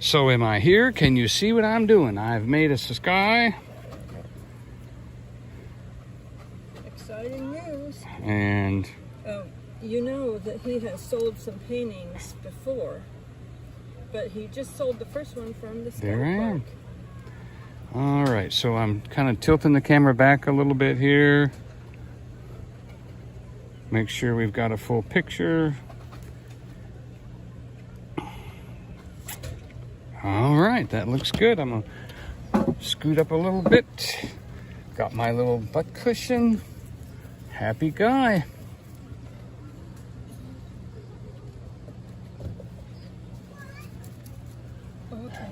So am I here? Can you see what I'm doing? I've made a sky. Exciting news. And you know that he has sold some paintings before, but he just sold the first one from the Skypark. there I am. All right, so I'm kind of tilting the camera back a little bit here. Make sure we've got a full picture. All right, that looks good. I'm gonna scoot up a little bit. Got my little butt cushion. Happy guy. Okay.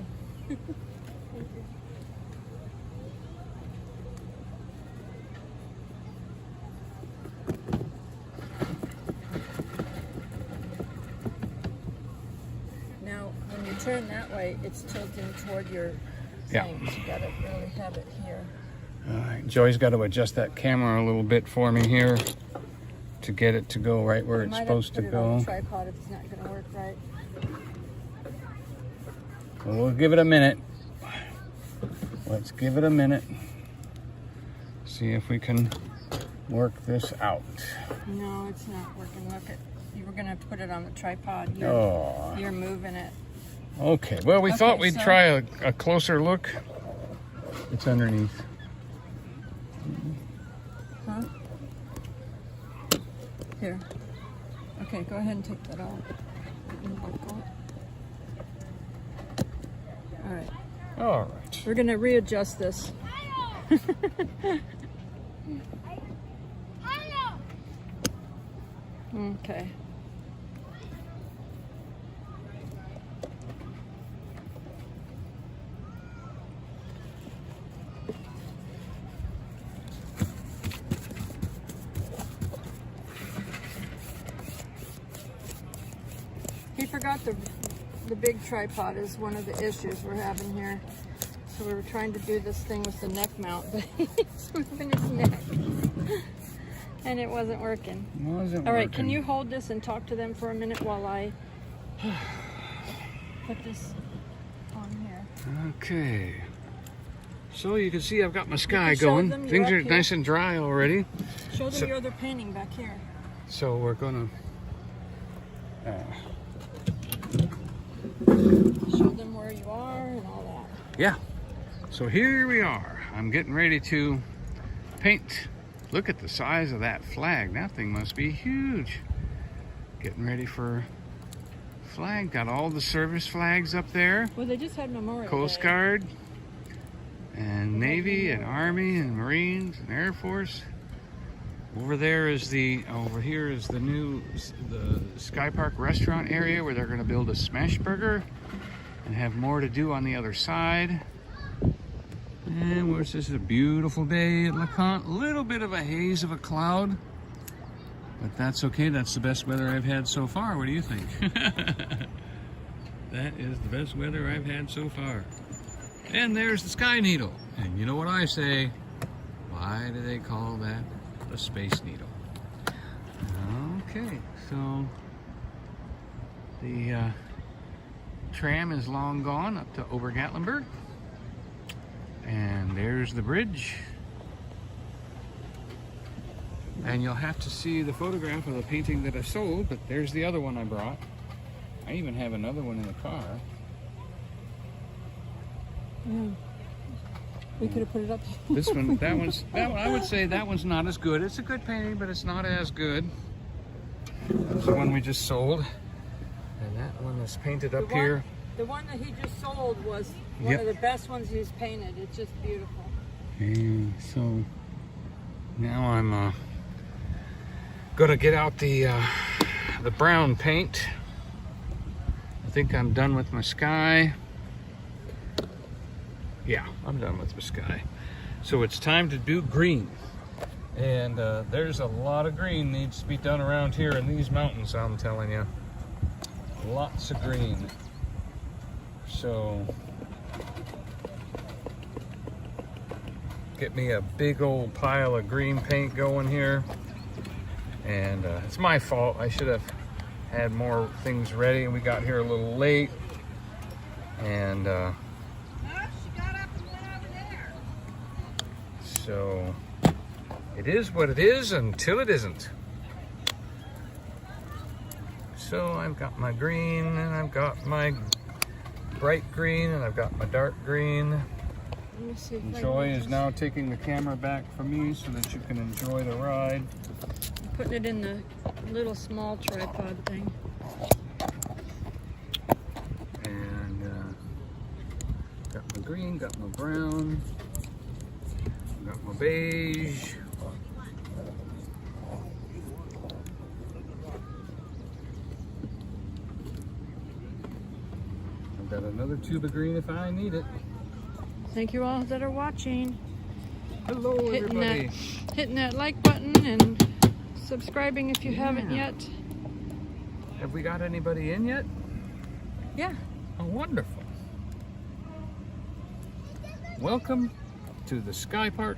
Now, when you turn that way, it's tilting toward your Yeah. things. You gotta really have it here. All right, Joy's got to adjust that camera a little bit for me here to get it to go right where it's supposed to Might have to put it on go. a tripod if it's not gonna work right. Well, we'll give it a minute. Let's give it a minute. See if we can work this out. No, it's not working. Look, you were gonna put it on the tripod. Oh. You're moving it. Okay, well, we Okay, thought we'd so- try a closer look. It's underneath. Huh? Here. Okay, go ahead and take that off. All right. All right. We're gonna readjust this. Okay. He forgot the big tripod is one of the issues we're having here. So we were trying to do this thing with the neck mount, but he's moving his neck. And it wasn't working. All right, can you hold this and talk to them for a minute while I put this on here? Okay. So you can see I've got my sky can show going. them you're Things up are here. nice and dry already. Show them So- your other painting back here. So we're gonna Show them where you are and all that. yeah. So here we are. I'm getting ready to paint. Look at the size of that flag. That thing must be huge. Getting ready for flag. Got all the service flags up there. Well, they just had Memorial Coast Day. Guard and Navy and Army and Marines and Air Force. Over here is the new Skypark restaurant area where they're going to build a smash burger and have more to do on the other side. And this is a beautiful day at LeConte. A little bit of a haze of a cloud, but that's okay. That's the best weather I've had so far. What do you think? That is the best weather I've had so far. And there's the Sky Needle. And you know what I say? Why do they call that the Space Needle? Okay, so the tram is long gone up to over Gatlinburg. And there's the bridge. And you'll have to see the photograph of the painting that I sold, but there's the other one I brought. I even have another one in the car. Yeah. We could have put it up. This one, that one, I would say that one's not as good. It's a good painting, but it's not as good. That's the one we just sold. And that one is painted up here. The one that he just sold was one of the best ones he's painted. It's just beautiful. And so now I'm gonna get out the brown paint. I think I'm done with my sky. Yeah, I'm done with the sky. So it's time to do green. And there's a lot of green needs to be done around here in these mountains, I'm telling you. Lots of green. So get me a big old pile of green paint going here. And it's my fault. I should have had more things ready. We got here a little late. And No, she got up and went over there. so it is what it is until it isn't. So I've got my green, and I've got my bright green, and I've got my dark green. Let me see if I Joy can is just- now taking the camera back from me so that you can enjoy the ride. I'm putting it in the little small tripod thing. And got my green, got my brown, got my beige. I've got another tube of green if I need it. Thank you all that are watching. Hello, everybody. Hitting that like button and subscribing if you haven't Yeah. yet. Have we got anybody in yet? Yeah. Oh, wonderful. Welcome to the Skypark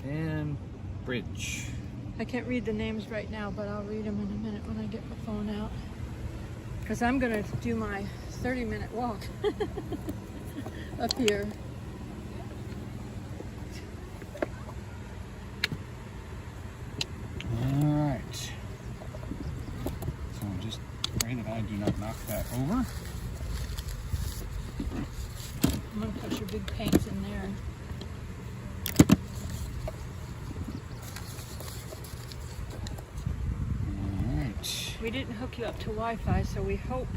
and Bridge. I can't read the names right now, but I'll read them in a minute when I get my phone out. Because I'm going to do my 30-minute walk up here. All right. So just pray that I do not knock that over. I'm going to put your big paints in there. All right. We didn't hook you up to Wi-Fi, so we hope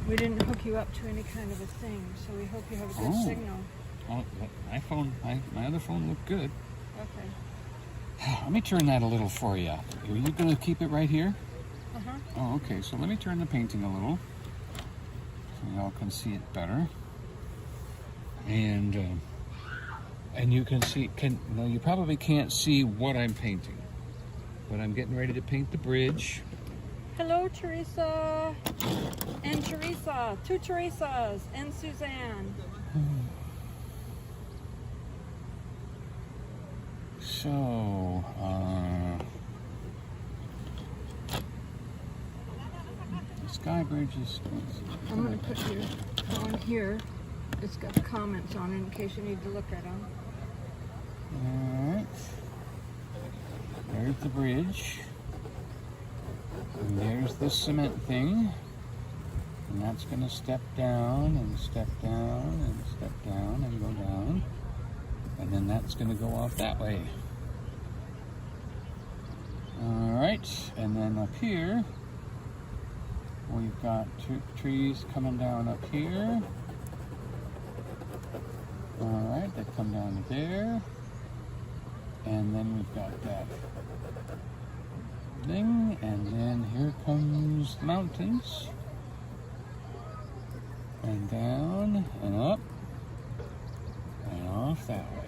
we didn't hook you up to any kind of a thing. So we hope you have a good Oh. signal. Oh, my phone, my other phone looked good. Okay. Let me turn that a little for you. Are you going to keep it right here? Uh-huh. Oh, okay. So let me turn the painting a little so y'all can see it better. And you can see. No, you probably can't see what I'm painting, but I'm getting ready to paint the bridge. Hello, Teresa. And Teresa. Two Teresas. And Suzanne. So, the Skybridge is. I'm going to put your phone here. It's got comments on it in case you need to look at them. Alright. There's the bridge. And there's the cement thing. And that's going to step down and step down and step down and go down. And then that's going to go off that way. Alright. And then up here, we've got two trees coming down up here. Alright, they come down there. And then we've got that thing. And then here comes the mountains. And down and up. And off that way.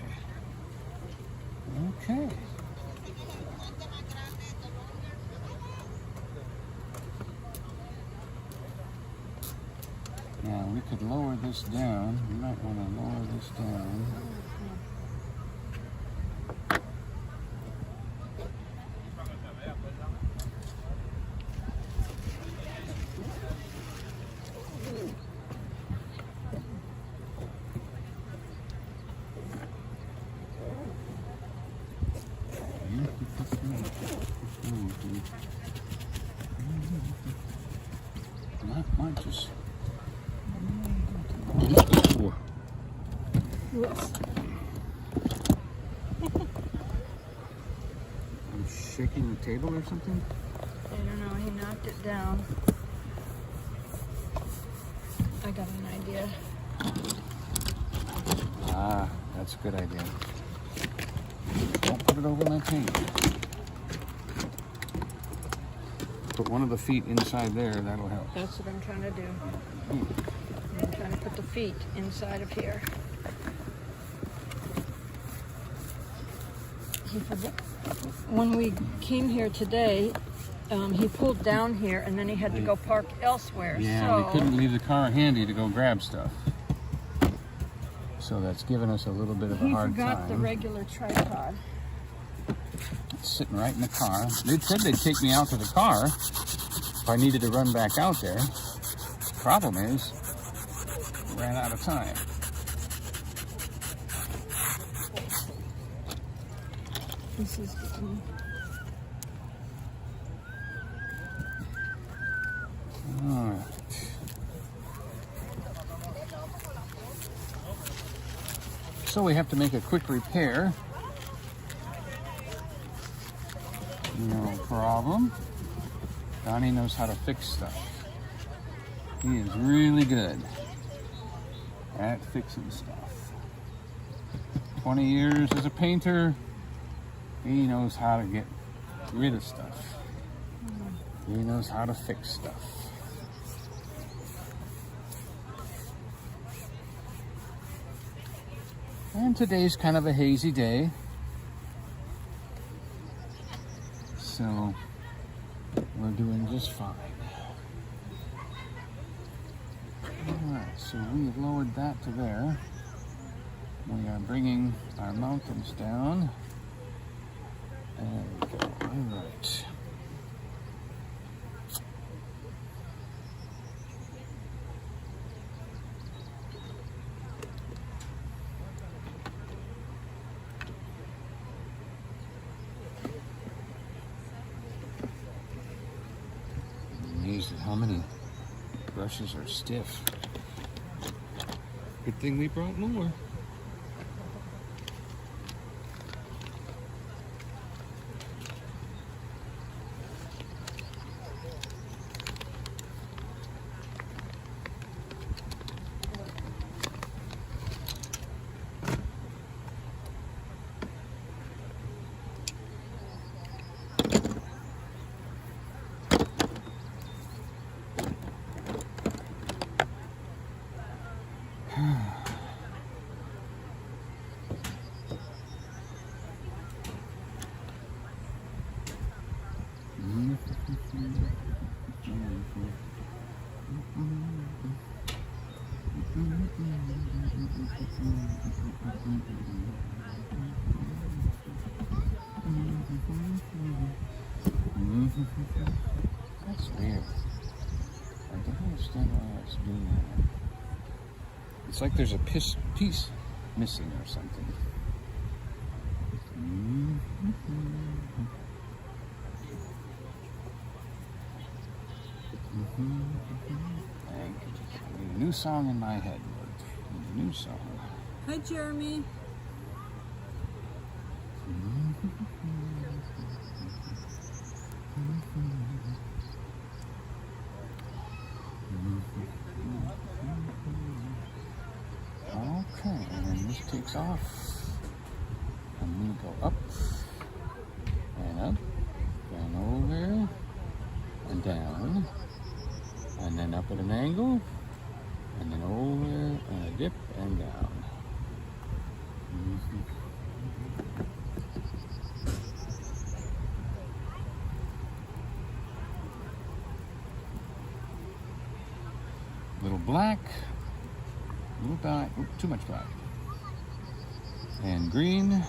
Okay. Now we could lower this down. We might want to lower this down. Might just. Whoops. I'm shaking the table or something? I don't know. He knocked it down. I got an idea. Ah, that's a good idea. Don't put it over my table. Put one of the feet inside there, that'll help. That's what I'm trying to do. I'm trying to put the feet inside of here. He forgot. When we came here today, he pulled down here and then he had to go park elsewhere. Yeah, so we couldn't leave the car handy to go grab stuff. So that's given us a little bit of a he hard forgot time. the regular tripod. It's sitting right in the car. They said they'd take me out to the car if I needed to run back out there. problem is, we ran out of time. This is Alright. So we have to make a quick repair. No problem. Donny knows how to fix stuff. He is really good at fixing stuff. 20 years as a painter, he knows how to get rid of stuff. He knows how to fix stuff. And today's kind of a hazy day. So we're doing just fine. Alright, so we've lowered that to there. We are bringing our mountains down. And we go. Alright. Amazed at how many brushes are stiff. Good thing we brought more. That's weird. I don't understand why it's doing that. It's like there's a piece missing or something. A new song in my head. A new song. Hi, Jeremy. Okay, and then this takes off. And we go up and over and down, and then up at an angle, and then over and a dip and down. Little black, too much black, and green,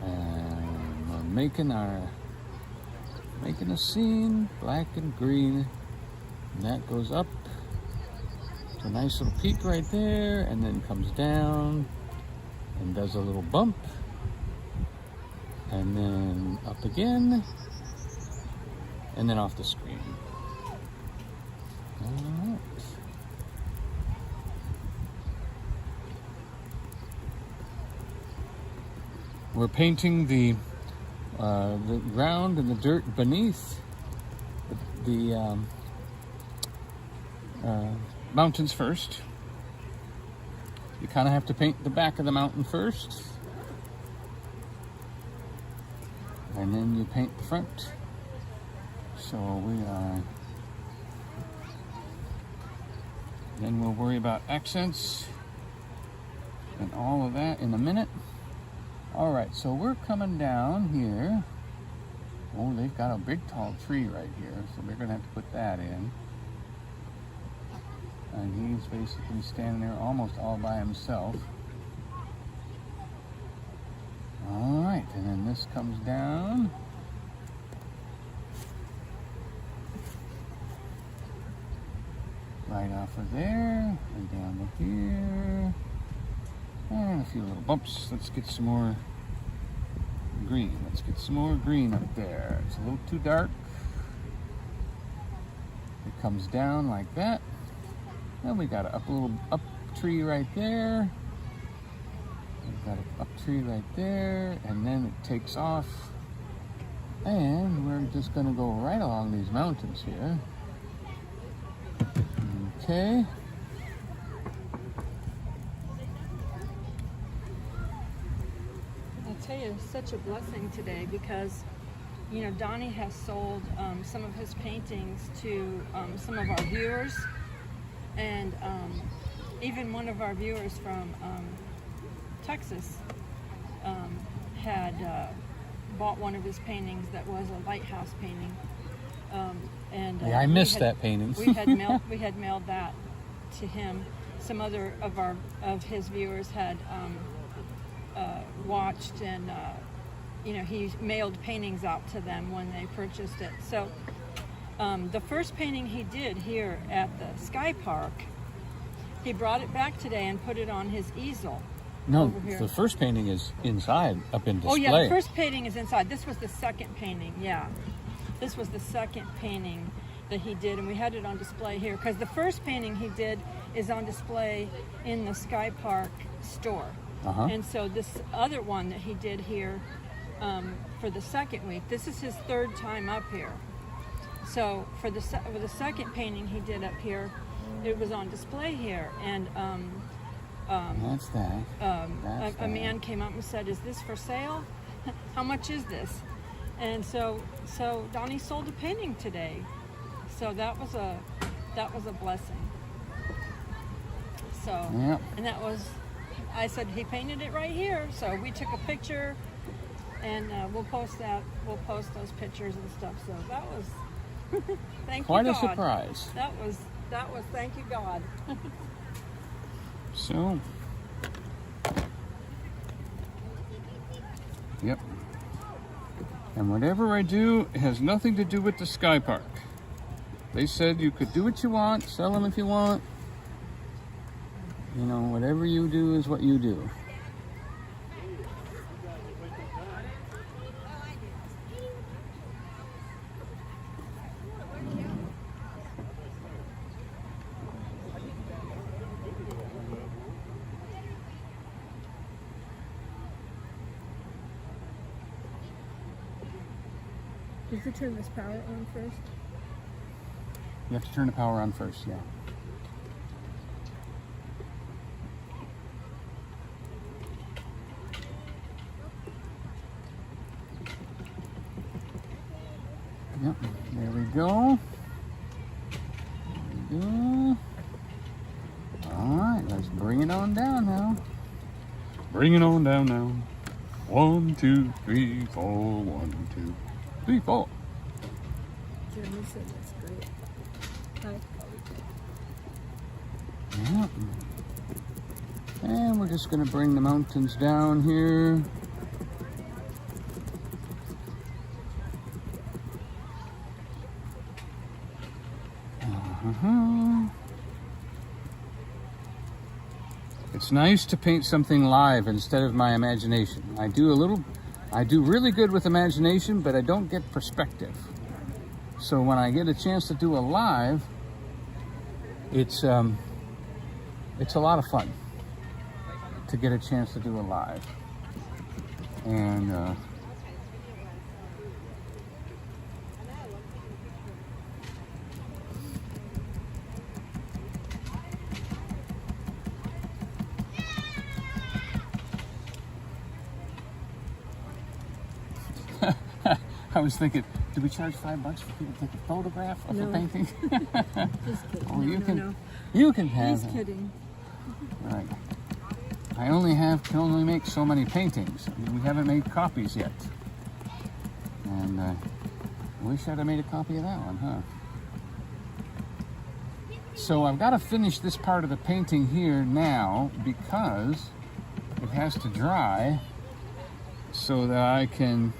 and we're making a scene, black and green, and that goes up to a nice little peak right there, and then comes down and does a little bump, and then up again, and then off the screen. All right. We're painting the ground and the dirt beneath the mountains first. You kind of have to paint the back of the mountain first, and then you paint the front. So we are. Then we'll worry about accents and all of that in a minute. All right, so we're coming down here. Oh, they've got a big tall tree right here, so we're gonna have to put that in. And he's basically standing there almost all by himself. All right, and then this comes down. right off of there and down to here. And a few little bumps. Let's get some more green. Let's get some more green up there. It's a little too dark. It comes down like that. And we got a little up tree right there. We've got an up tree right there. And then it takes off. And we're just going to go right along these mountains here. Okay. I'll tell you, it's such a blessing today because, you know, Donny has sold some of his paintings to some of our viewers, and even one of our viewers from Texas had bought one of his paintings that was a lighthouse painting. Yeah, I missed that painting. we had mailed that to him. Some other of his viewers had watched, and you know, he mailed paintings out to them when they purchased it. So the first painting he did here at the Skypark, he brought it back today and put it on his easel. No, over here. the first painting is inside, up in display. Oh yeah, the first painting is inside. This was the second painting, yeah. This was the second painting that he did, and we had it on display here because the first painting he did is on display in the Skypark store. And so this other one that he did here for the second week, this is his third time up here. So for the second painting he did up here, it was on display here, and that's that. a man came up and said, "Is this for sale? How much is this?" And so Donny sold a painting today. So that was a blessing. So Yep. and that was, I said he painted it right here. So we took a picture, and we'll post that. We'll post those pictures and stuff. So that was thank Quite you, a God. surprise. That was thank you, God. So, yep. And whatever I do has nothing to do with the Skypark. They said you could do what you want, sell them if you want. You know, whatever you do is what you do. Did you turn this power on first? You have to turn the power on first, yeah. Yep, there we go. There we go. All right, let's bring it on down now. Bring it on down now. 1, 2, 3, 4. 1, 2, 3, 4. Jeremy said that's great. Yep. And we're just going to bring the mountains down here. It's nice to paint something live instead of my imagination. I do really good with imagination, but I don't get perspective. So when I get a chance to do a live, it's a lot of fun to get a chance to do a live. And I was thinking, do we charge $5 for people to take a photograph of the painting? Just kidding. Oh, you No. You can have He's it. kidding. Right. I can only make so many paintings. I mean, we haven't made copies yet. And I wish I'd have made a copy of that one, huh? So I've got to finish this part of the painting here now because it has to dry so that I can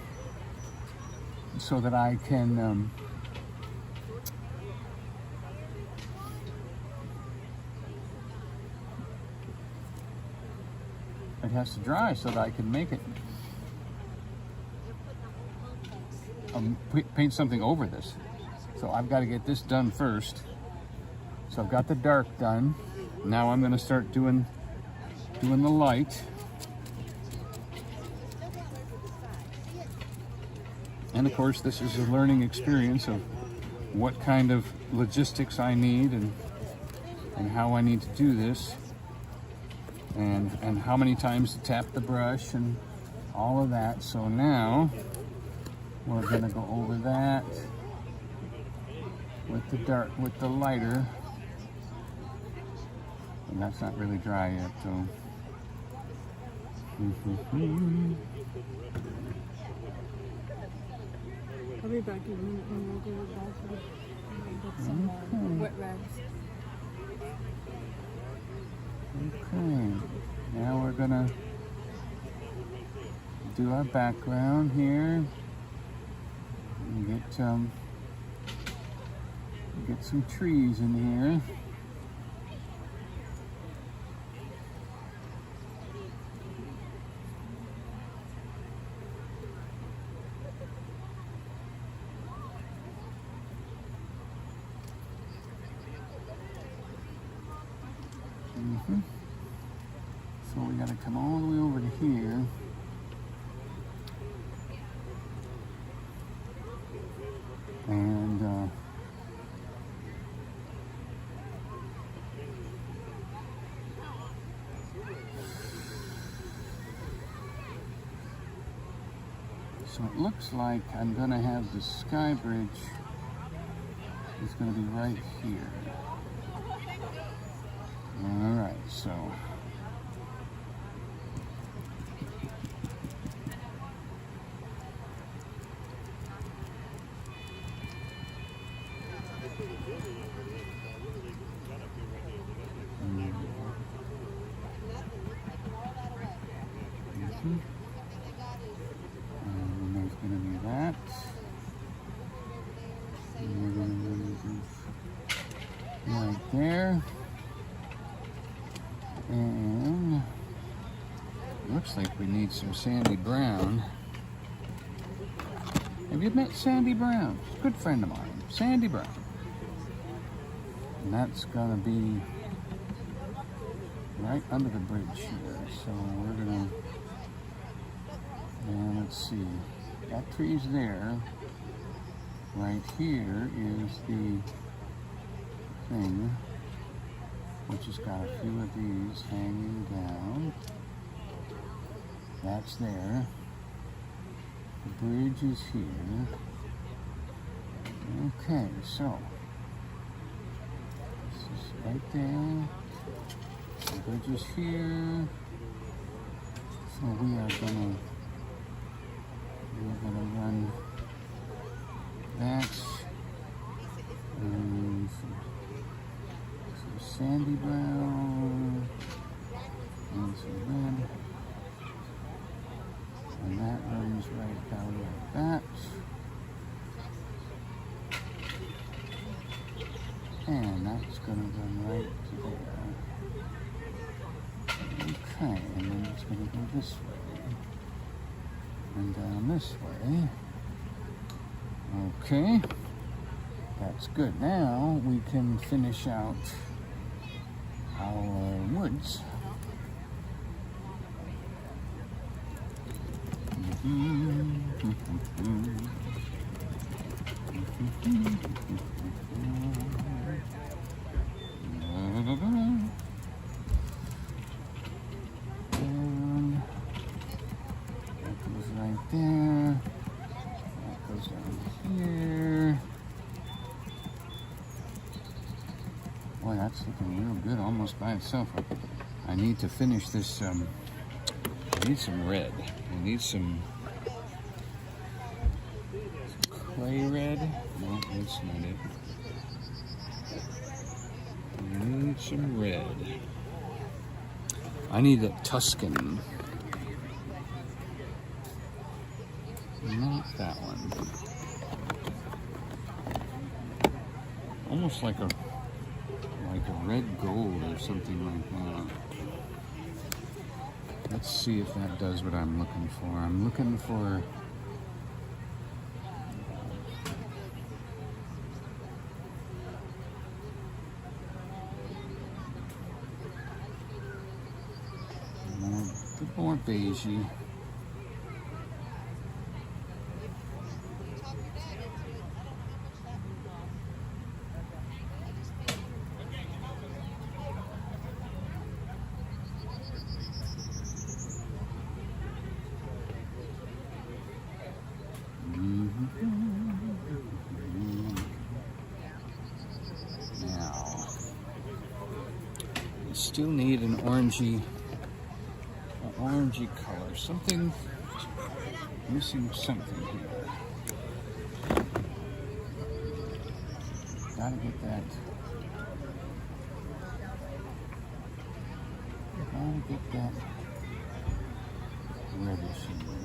it has to dry so that I can make it. Paint something over this. So I've got to get this done first. So I've got the dark done. Now I'm going to start doing the light. And of course, this is a learning experience of what kind of logistics I need and how I need to do this, and how many times to tap the brush and all of that. So now we're gonna go over that with the lighter, and that's not really dry yet, though. I'll be back in a minute when we'll go to the bathroom. Get some wet rags. Okay, now we're gonna do our background here and get some trees in here. So we got to come all the way over to here. And so it looks like I'm going to have the Skybridge is going to be right here. All right, so and there's going to be that. And we're going to move right there. And it looks like we need some Sandy Brown. Have you met Sandy Brown? Good friend of mine, Sandy Brown. And that's gonna be right under the bridge here. So we're gonna, and let's see, that tree's there. Right here is the thing, which has got a few of these hanging down. That's there. The bridge is here. Okay, so this is right there. The bridge is here. So we're gonna run that and some Sandy Brown and some red. And that runs right down like that. And that's going to run right to there. Okay, and then it's going to go this way. And down this way. Okay. That's good. Now we can finish out our woods. And that goes right there. That goes down here. Boy, that's looking real good almost by itself. I need to finish this. I need some red. I need some clay red. No, that's not it. I need some red. I need a Tuscan. Not that one. Almost like a red gold or something like that. Let's see if that does what I'm looking for. I'm looking for a bit more beigey. Now, we still need an orangey color. Something missing something here. Gotta get that. Gotta get that reddish in there.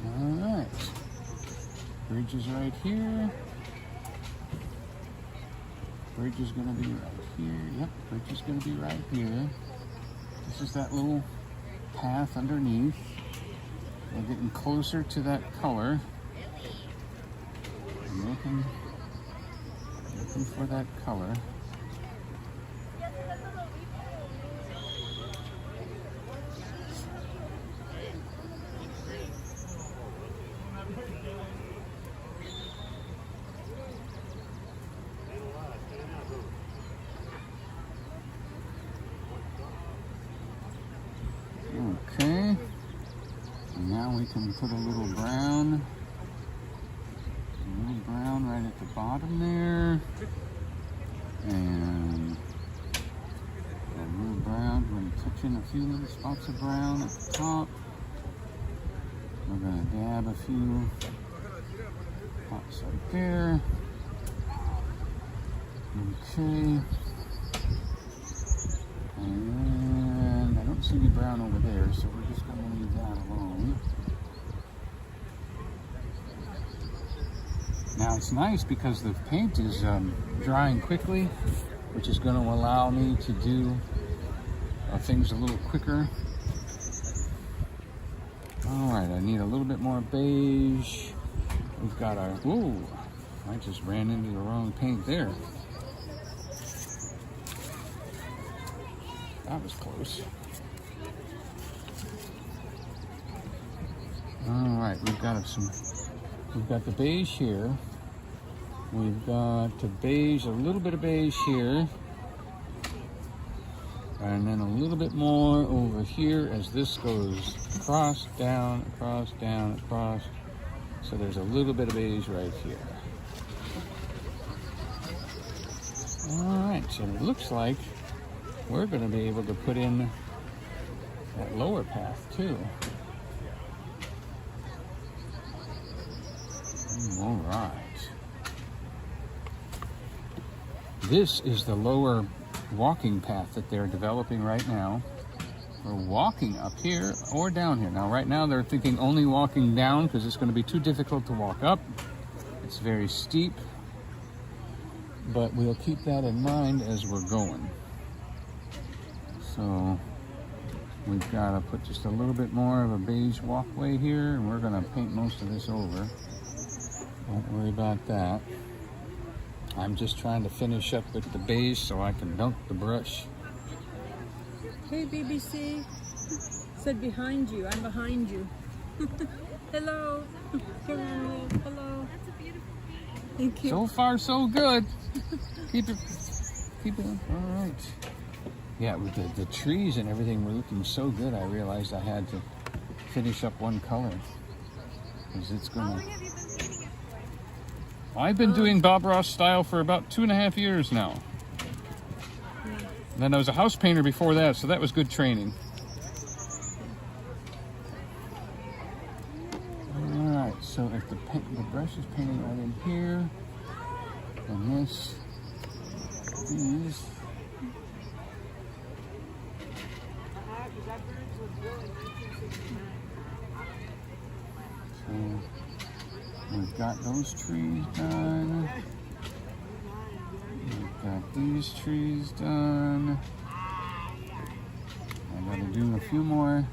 All right, bridge is right here. Bridge is gonna be right here. Yep, bridge is gonna be right here. This is that little path underneath. We're getting closer to that color. I'm looking for that color. Okay, and now we can put a little brown right at the bottom there, and a little brown. We're going to touch in a few little spots of brown at the top. We're going to dab a few spots right there. Okay. And I don't see any brown over there, so we're just going to leave that alone. Now it's nice because the paint is drying quickly, which is going to allow me to do things a little quicker. Alright, I need a little bit more beige. We've got our... Ooh, I just ran into the wrong paint there. That was close. All right, we've got the beige here. We've got the beige, a little bit of beige here. And then a little bit more over here as this goes across, down, across, down, across. So there's a little bit of beige right here. All right, so it looks like we're going to be able to put in that lower path too. All right. This is the lower walking path that they're developing right now. We're walking up here or down here. Now, right now they're thinking only walking down because it's going to be too difficult to walk up. It's very steep, but we'll keep that in mind as we're going. So we've got to put just a little bit more of a beige walkway here, and we're going to paint most of this over. Don't worry about that. I'm just trying to finish up with the beige so I can dunk the brush. Hey, BBC. Said behind you. I'm behind you. Hello. Hello. Hello. That's a beautiful paint. Thank you. So far, so good. Keep it all right. Yeah, with the trees and everything were looking so good, I realized I had to finish up one color. Because it's How gonna... long have you been painting it for? I've been doing Bob Ross style for about 2.5 years now. And then I was a house painter before that, so that was good training. Alright, so if the brush is painting right in here, and this is So we've got those trees done. We've got these trees done. I gotta do a few more.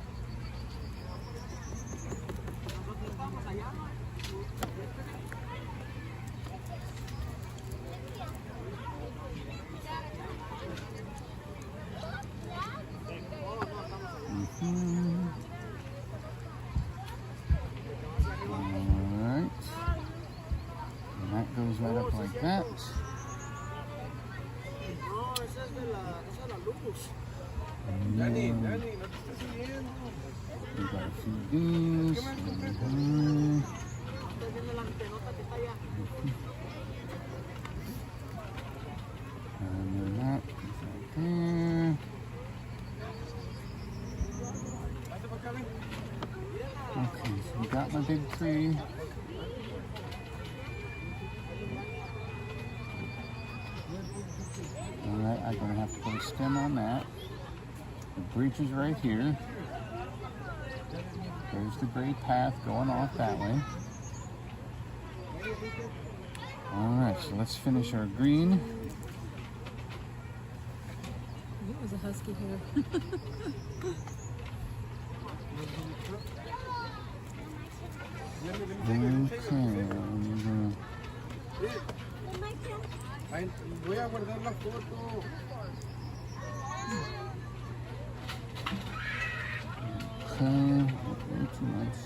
Alright. And that goes right up like that. Donny, no te estoy siguiendo. We got a few of these. And then that is right there. Okay, so we got my big tree. Alright, I'm gonna have to put a stem on that. The bridge is right here. There's the gray path going off that way. Alright, so let's finish our green. It was a husky here. Ay, voy a guardar la foto. Too much.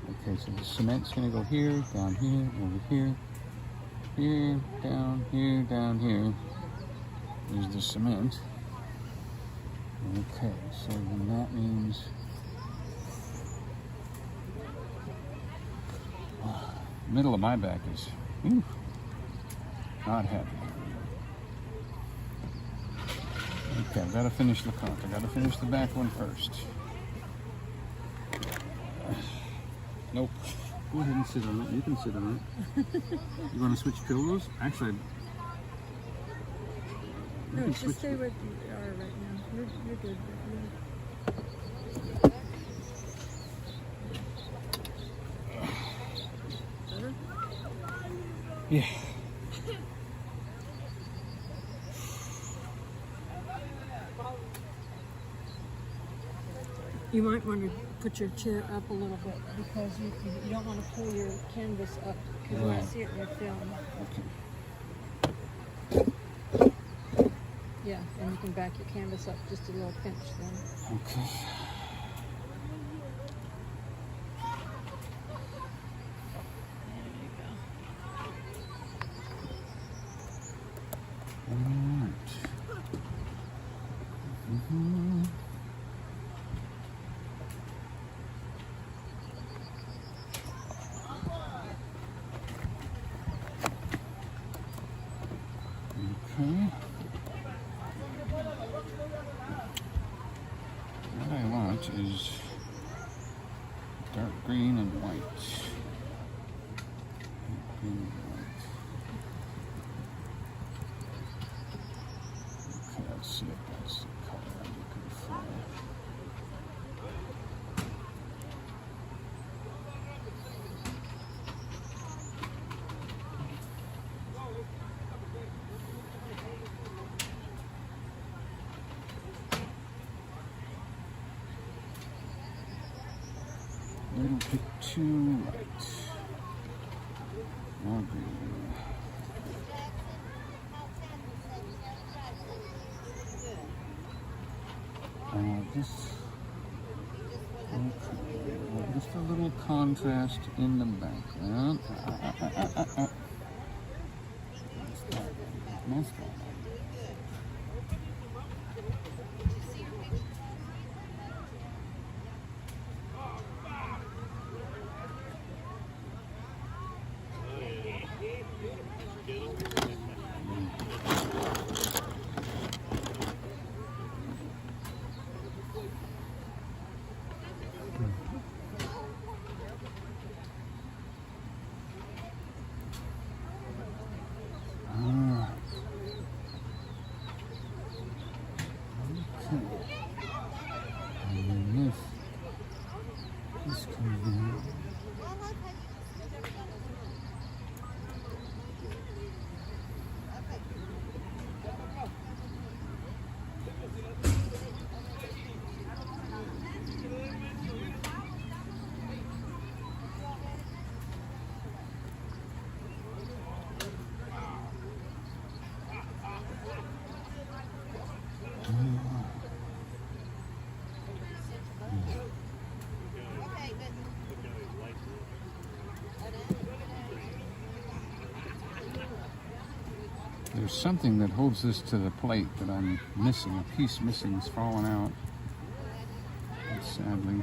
Okay, so the cement's gonna go here, down here, over here, here, down here. There's the cement. Okay, so then that means middle of my back is not happy. Okay, I've got to finish the front. I've got to finish the back one first. Nope. Go ahead and sit on it. You can sit on it. You want to switch pillows? Actually, No, just stay where you are right now. You're good. Better? Yeah. You might want to put your chair up a little bit because you don't want to pull your canvas up because you want to see it in your film. Okay. Yeah, and you can back your canvas up just a little pinch then. Okay. Alright. Okay. What I want is dark green and white. Dark green and white. Okay, let's see if that's the color I'm looking for. Little bit too light. More green. Just a little contrast in the background. Nice one. There's something that holds this to the plate that I'm missing. A piece missing is falling out. Sadly.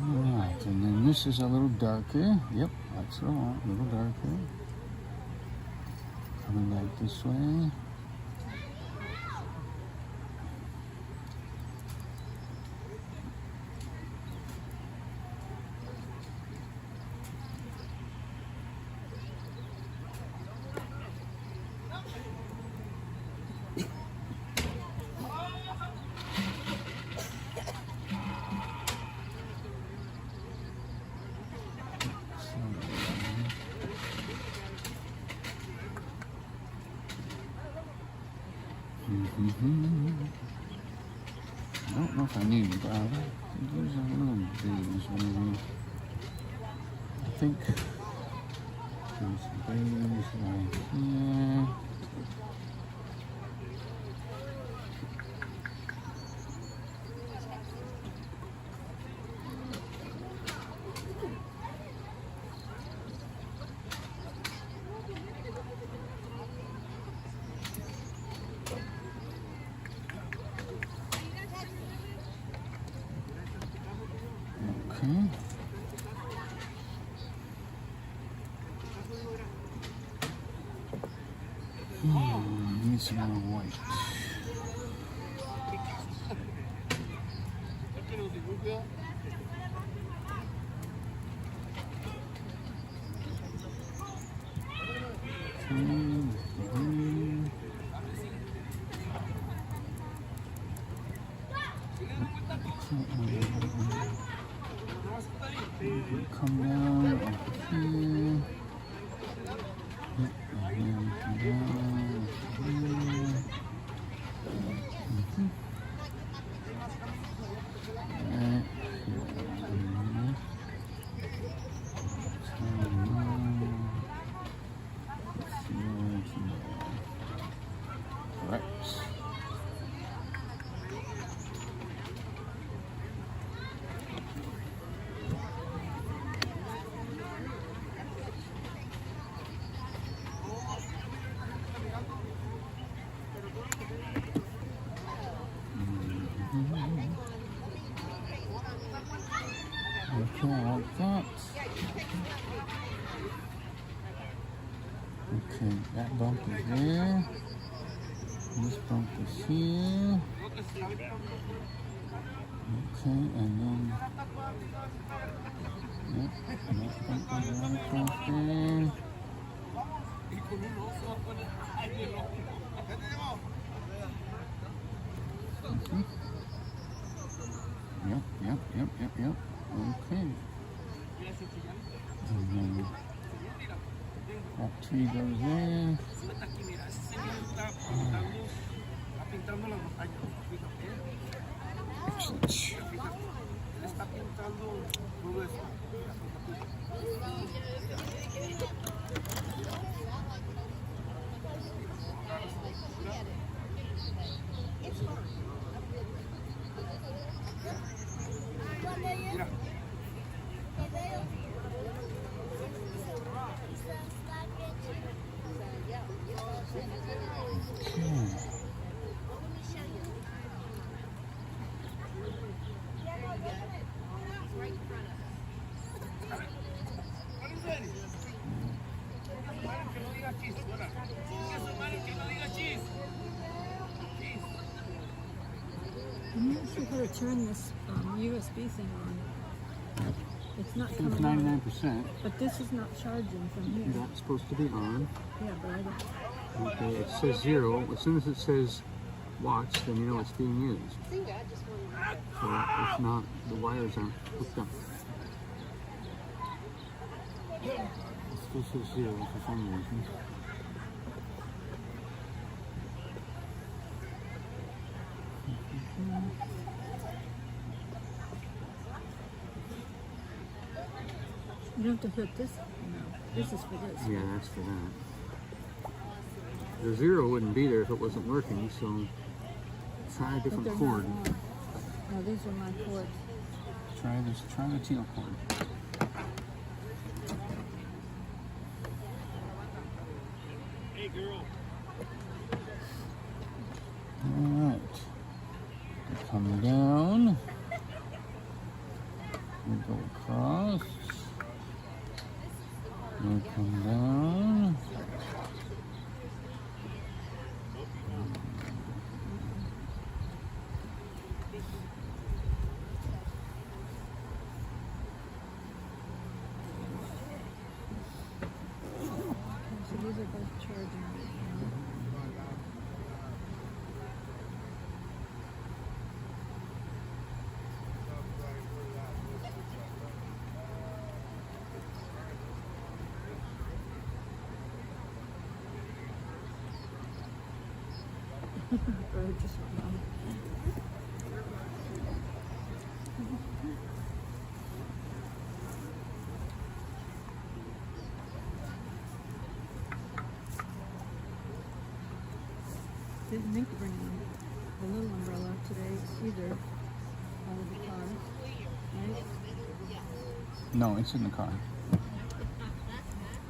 Alright, and then this is a little darker. Yep, that's what I want, a little darker. Coming back this way. I don't know if I need to buy that. There's a little beige maybe. I think there's beige right here. Need some more white. Come down over here. Okay, like that. Okay, that bump is there. This bump is here. Okay, and then yep, that bump is right across there. Yep. Okay. And then that tree goes there. Excellent. I'm not sure how to turn this USB thing on. It's not coming It's 99%. But this is not charging from here. That's supposed to be on. Yeah, but I don't. Okay, it says 0. As soon as it says watch, then you know it's being used. So if not, the wires aren't hooked up. It still says 0 for some reason. You don't have to hook this? No. This is for this. Yeah, that's for that. The 0 wouldn't be there if it wasn't working, so try a different cord. No, these are my cords. Try the teal cord. Alright. Come down. We go across. We come down. So these are both charging. Bird just went on. Didn't think to bring the little umbrella today either out of the car. Right? No, it's in the car.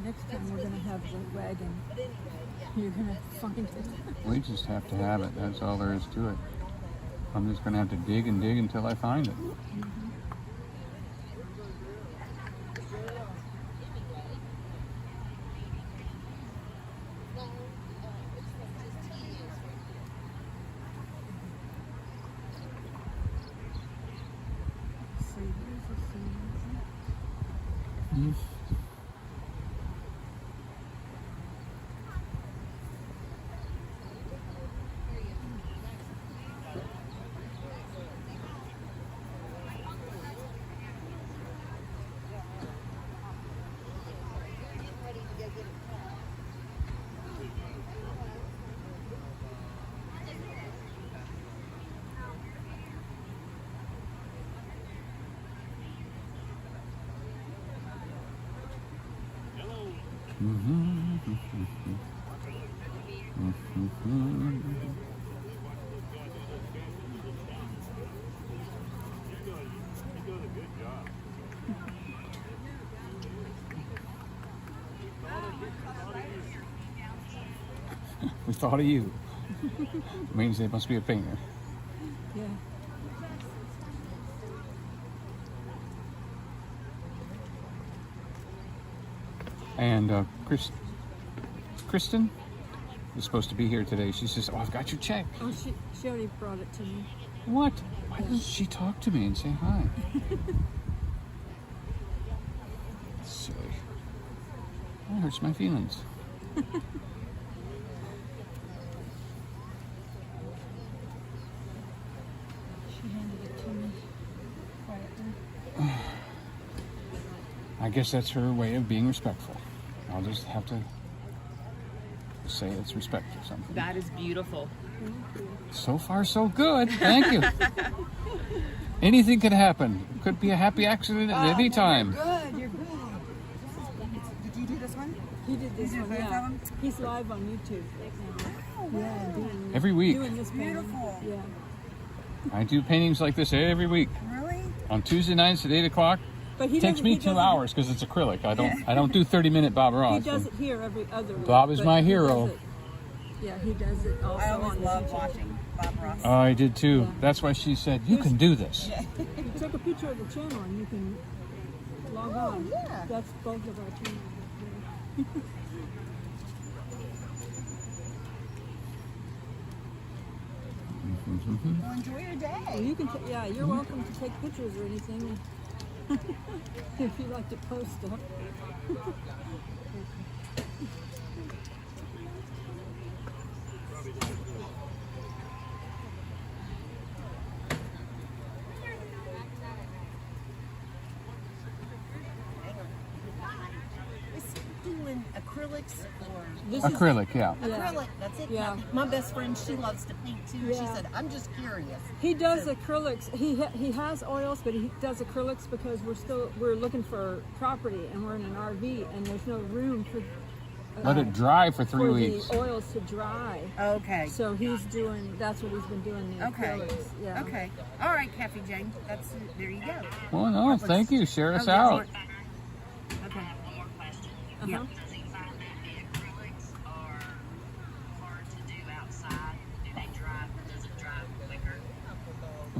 Next time we're gonna have the wagon. You're gonna find it. We just have to have it. That's all there is to it. I'm just gonna have to dig and dig until I find it. We thought of you. Means they must be a painter. Yeah. And Kristen is supposed to be here today. She says, "Oh, I've got your check." Oh, she already brought it to me. What? Why doesn't she talk to me and say hi? Silly. That hurts my feelings. She handed it to me quietly. I guess that's her way of being respectful. I'll just have to say it's respect or something. That is beautiful. So far, so good. Thank you. Anything could happen. Could be a happy accident at any time. Good, you're good. Did you do this one? He did this You one, did both yeah. of them? He's live on YouTube right now. Yeah, doing Every week. doing this painting. Beautiful. Yeah. I do paintings like this every week. Really? On Tuesday nights at 8 o'clock. But he It takes doesn't- me he 2 doesn't- hours because it's acrylic. I don't do 30-minute Bob He Ross. does it here every other week. Bob is but my he hero. does it- Yeah, he does it also. I always on love YouTube. watching Bob Ross. I did too. Yeah. That's why she said, "You can do this." You take a picture of the channel and you can log on. yeah. That's both of our channels. Yeah. Well, enjoy your Well, day. you can, yeah, you're welcome to take pictures or anything if you like to post stuff. Is he doing acrylics or This is, Acrylic, yeah. Yeah. acrylic? That's it. Yeah. My best friend, she loves to paint too. She Yeah. said, "I'm just curious." he does acrylics. He has oils, but he does acrylics because we're looking for property and we're in an RV and there's no room for Let it dry for 3 for weeks. the oils to dry. Okay. So that's what he's been doing. The Okay. acrylics. Yeah. Okay. All right, Kathy Jane. That's there. You go. Well, no, thank you. Share us Oh, yeah, out. Okay. Uh-huh. Yeah.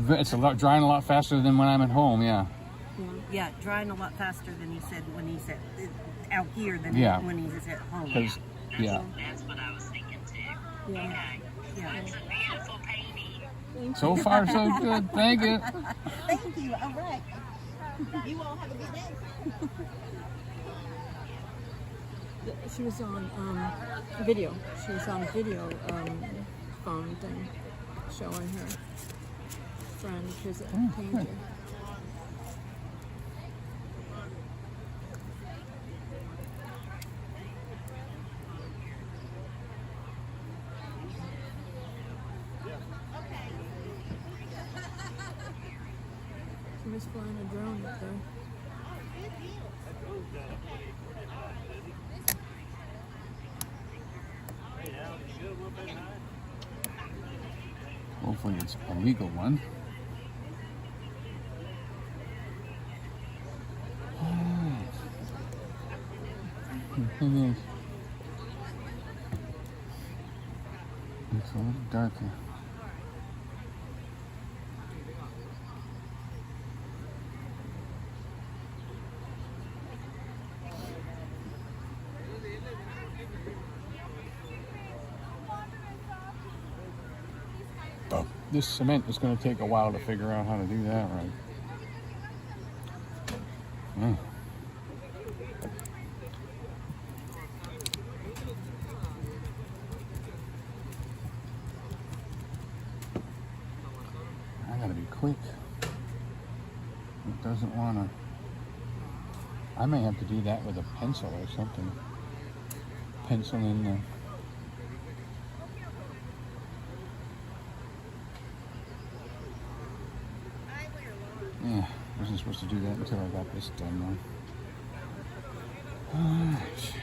It's drying a lot faster than when I'm at home. Yeah. Yeah, drying a lot faster than he said when he's out here than Yeah. when he's at home. Because yeah. That's what I was thinking too. Yeah. Yeah. It's a beautiful painting. So far so good. Thank you. Thank you. All right. You all have a good day. She was on video. She was on video phone thing showing her friend who's a painter. She was flying a drone up there. Hopefully it's a legal one. It's a little darker. This cement is going to take a while to figure out how to do that right. Yeah. I gotta be quick. It doesn't want to. I may have to do that with a pencil or something. Pencil in the. Yeah, I wasn't supposed to do that until I got this done though. Alright.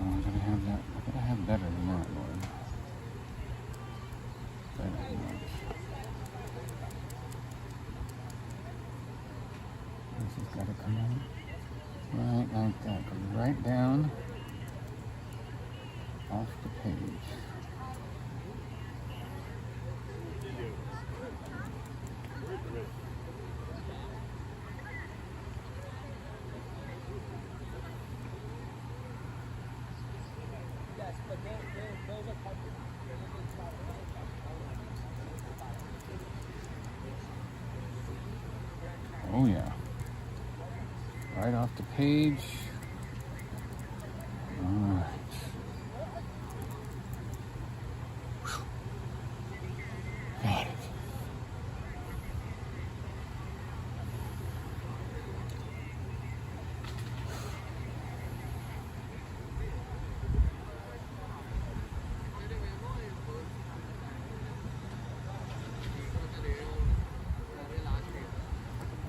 Oh, I gotta have that. I gotta have better than that, Lord. Better than that. This has gotta come out right like that. Go right down off the page. Oh yeah. Right off the page. Alright. Got it.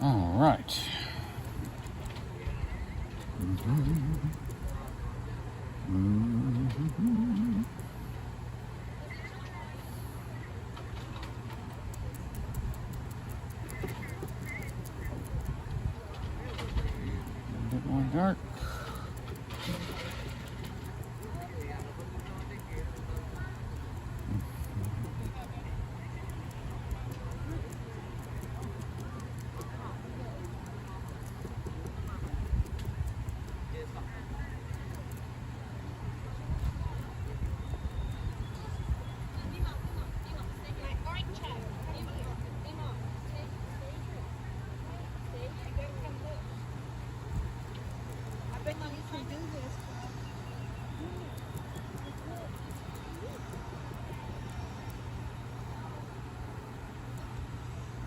All right.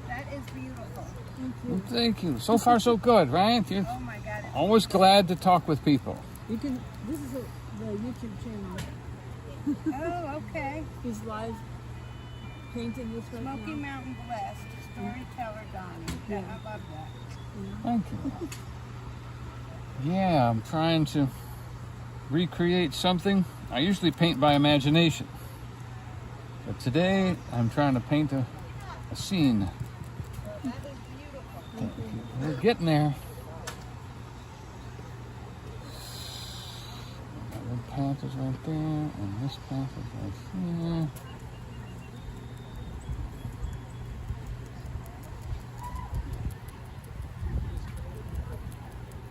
That is beautiful. Well, thank you. So far, so good, right? You're Oh my God. always glad to talk with people. You can. This is the YouTube channel. Oh, okay. He's live painting this right Smoky now. Mountain Blessed, Storyteller Donny. Yeah. I love that. Thank you. Yeah, I'm trying to recreate something. I usually paint by imagination. But today, I'm trying to paint a scene. That is beautiful. We're getting there. That path is right there, and this path is right here.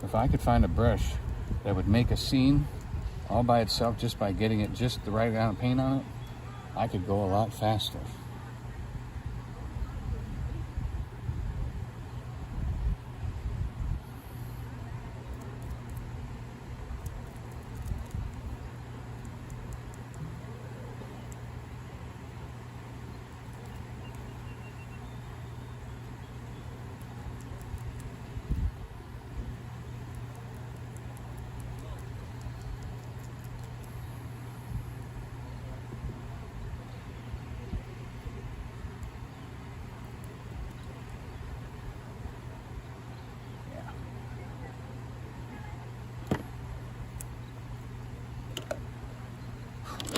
If I could find a brush that would make a scene all by itself just by getting it just the right amount of paint on it, I could go a lot faster.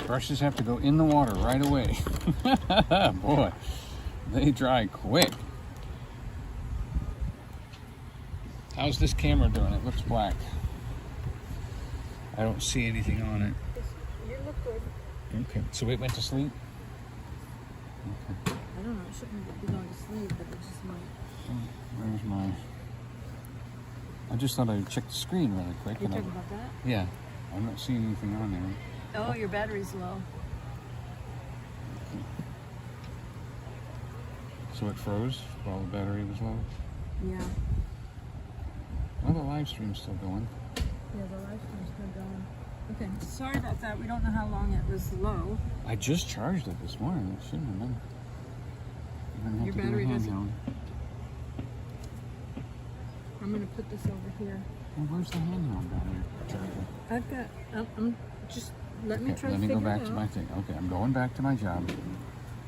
Brushes have to go in the water right away. Boy, they dry quick. How's this camera doing? It looks black. I don't see anything on it. You look good. Okay, so it went to sleep? Okay. I don't know. It shouldn't be going to sleep, but it just might. Where's my... I just thought I'd check the screen really quick. You're talking about that? Yeah, I'm not seeing anything on there. Oh, your battery's low. So it froze while the battery was low? Yeah. Well, the live stream's still going. Yeah, the live stream's still going. Okay, sorry about that. We don't know how long it was low. I just charged it this morning. It shouldn't have been. You're gonna have Your to do a battery doesn't- handheld. I'm gonna put this over here. Well, where's the handheld battery charger? I've got. I'm just. Let me Okay, try let to me figure go back it to out. my thing. Okay, I'm going back to my job.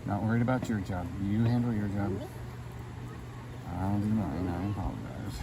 Not worried about your job. You handle your job. I'll do mine. I apologize.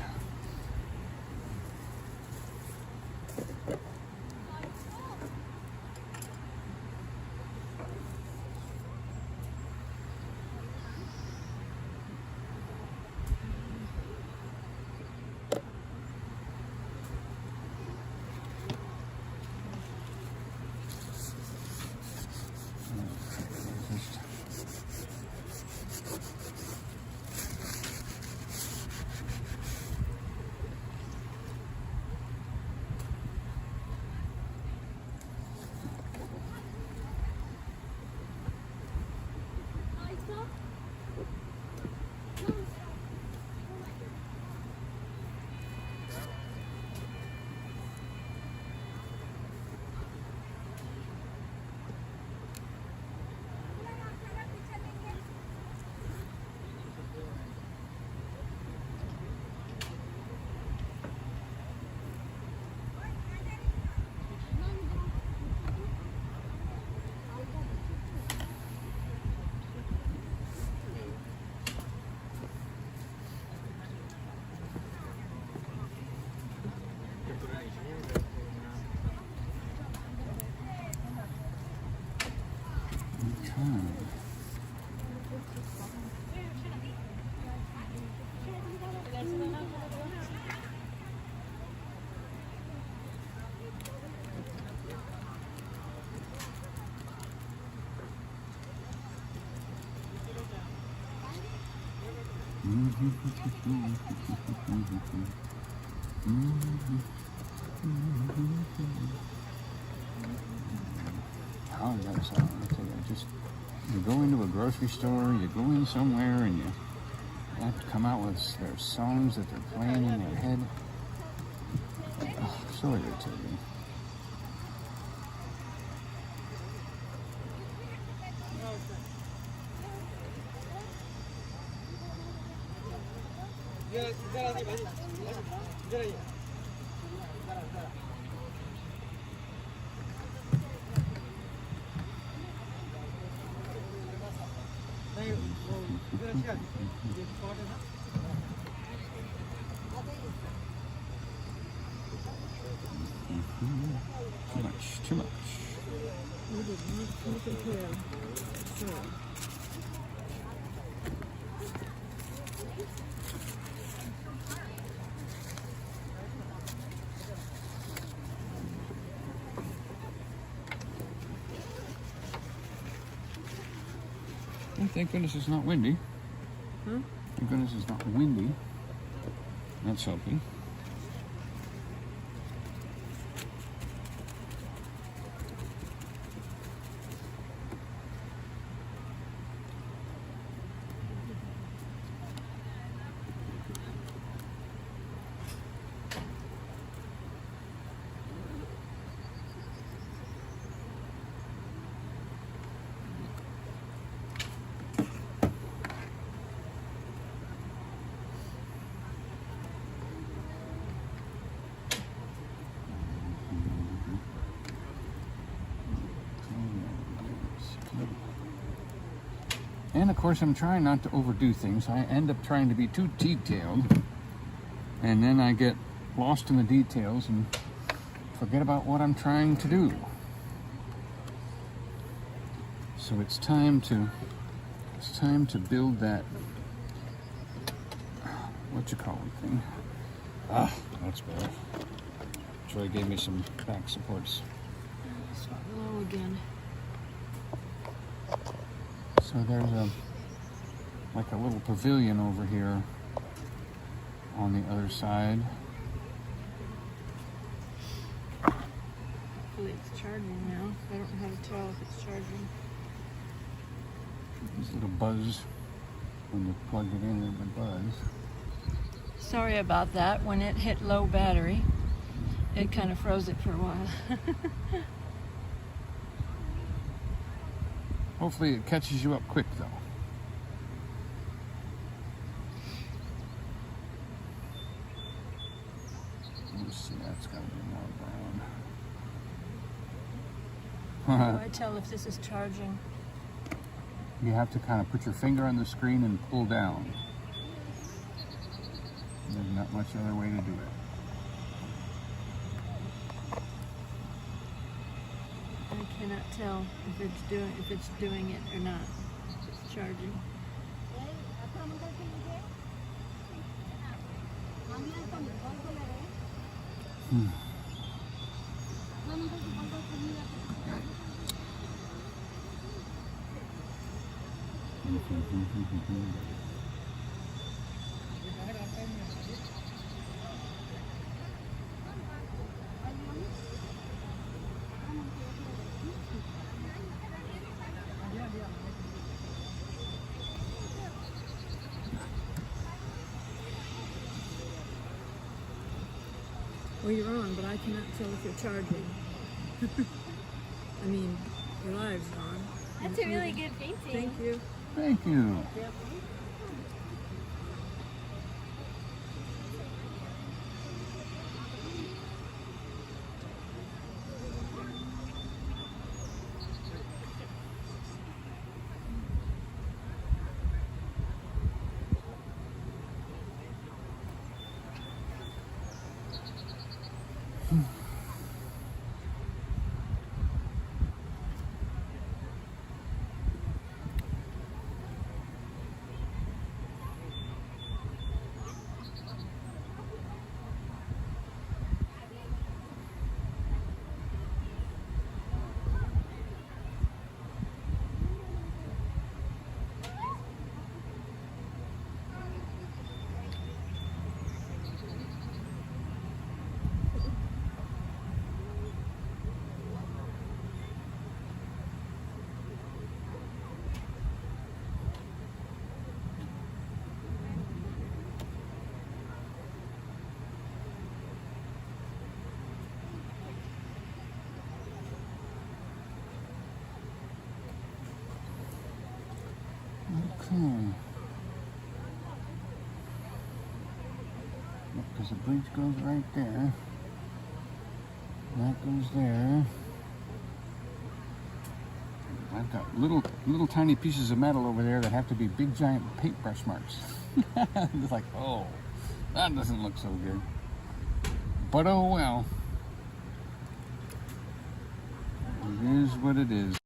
How does that sound? I tell you, you go into a grocery store, you go in somewhere, and you have to come out with their songs that they're playing in their head. Oh, so irritating. Too much, too much. We did not keep it here. Sure. Oh, thank goodness it's not windy. Huh? Thank goodness it's not windy. That's helping. And of course, I'm trying not to overdo things. I end up trying to be too detailed, and then I get lost in the details and forget about what I'm trying to do. So it's time to build that, what you call it thing. Ah, that's better. Joy gave me some back supports. It's low again. So there's like a little pavilion over here on the other side. Hopefully it's charging now. I don't know how to tell if it's charging. This little buzz when you plug it in, and the buzz. Sorry about that. When it hit low battery, it kind of froze it for a while. Hopefully it catches you up quick though. Let's see, that's gotta be more brown. How do I tell if this is charging? You have to kind of put your finger on the screen and pull down. There's not much other way to do it. I cannot tell if it's doing it or not. It's charging. Well, you're on, but I cannot tell if you're charging. I mean, your live's on. That's a really good painting. Thank you. Thank you. Okay. because the bridge goes right there. That goes there. I've got little tiny pieces of metal over there that have to be big giant paintbrush marks. It's like, oh, that doesn't look so good. But oh well. It is what it is.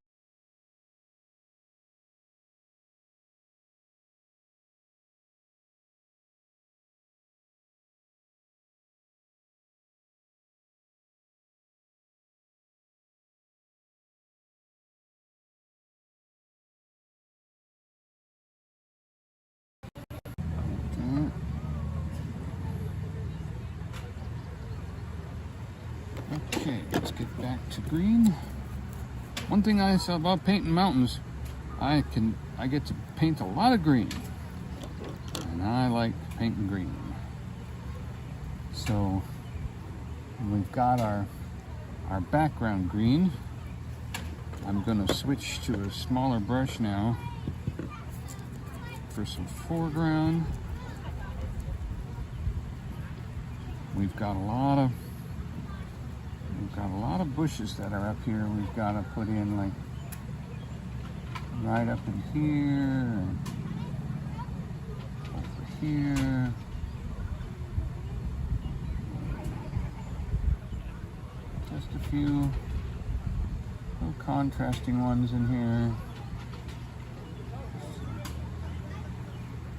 Okay, let's get back to green. One thing I saw about painting mountains, I get to paint a lot of green. And I like painting green. So we've got our background green. I'm gonna switch to a smaller brush now for some foreground. We've got a lot of bushes that are up here. We've got to put in like right up in here and over here. Just a few little contrasting ones in here.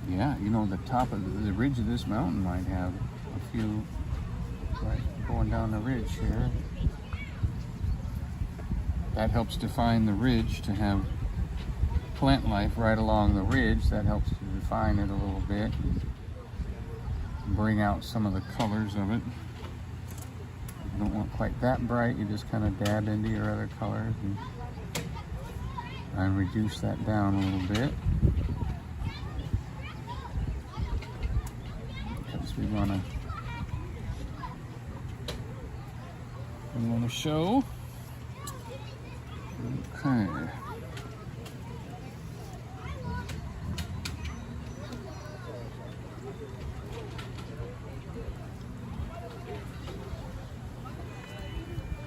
Yeah, you know, the top of the ridge of this mountain might have a few right going down the ridge here. That helps define the ridge, to have plant life right along the ridge. That helps to define it a little bit, bring out some of the colors of it. You don't want quite that bright, you just kind of dab into your other colors and reduce that down a little bit, because we want to show. Okay.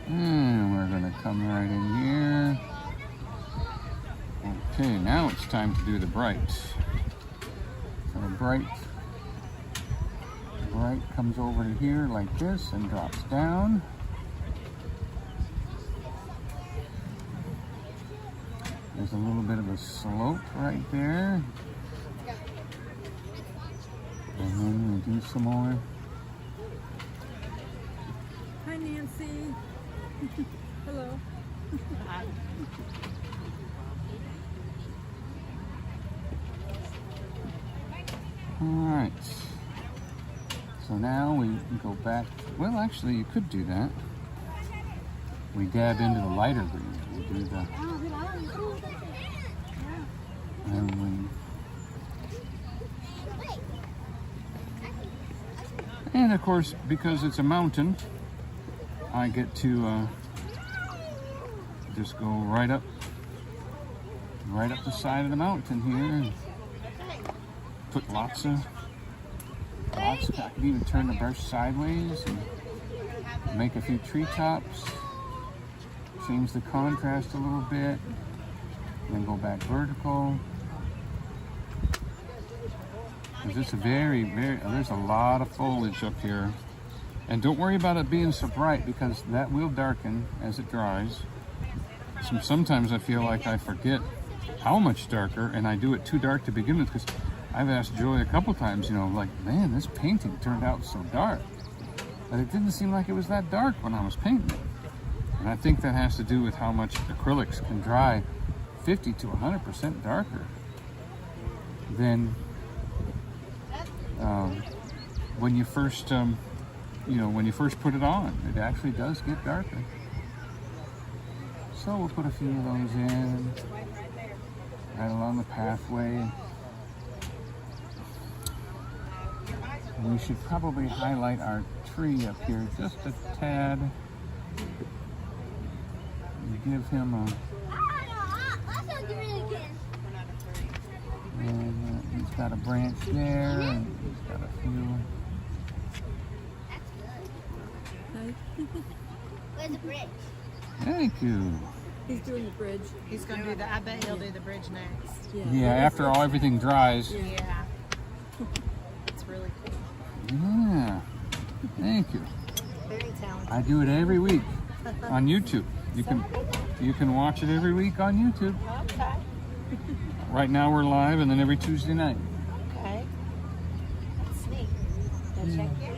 And we're going to come right in here. Okay, now it's time to do the bright. So bright comes over to here like this and drops down. There's a little bit of a slope right there. And then we do some more. Hi, Nancy. Hello. Alright. So now we go back. Well, actually, you could do that. We dab into the lighter green. We do the. And of course, because it's a mountain, I get to just go right up the side of the mountain here. Put lots of. I can even turn the brush sideways and make a few treetops. Change the contrast a little bit. Then go back vertical. There's there's a lot of foliage up here. And don't worry about it being so bright, because that will darken as it dries. Sometimes I feel like I forget how much darker, and I do it too dark to begin with, because I've asked Joy a couple times, you know, like, man, this painting turned out so dark. But it didn't seem like it was that dark when I was painting it. And I think that has to do with how much acrylics can dry 50 to 100% darker than when you first, when you first put it on. It actually does get darker. So we'll put a few of those in right along the pathway. We should probably highlight our tree up here just a tad. Give him a. And he's got a branch there, and he's got a few Where's the bridge? Thank you. He's doing the bridge. He's gonna do the. I bet he'll do the bridge next. Yeah, after all everything dries. Yeah. It's really cool. Yeah. Thank you. Very talented. I do it every week on YouTube. You can watch it every week on YouTube. Okay. Right now we're live, and then every Tuesday night. Okay. That's neat. Go check it.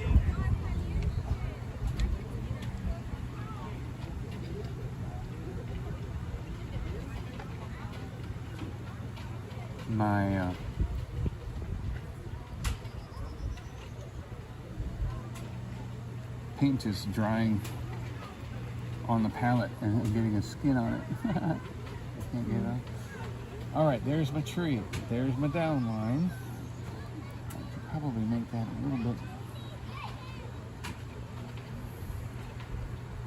My paint is drying on the palette and getting a skin on it. I can't get it off. All right, there's my tree. There's my down line. I could probably make that a little bit.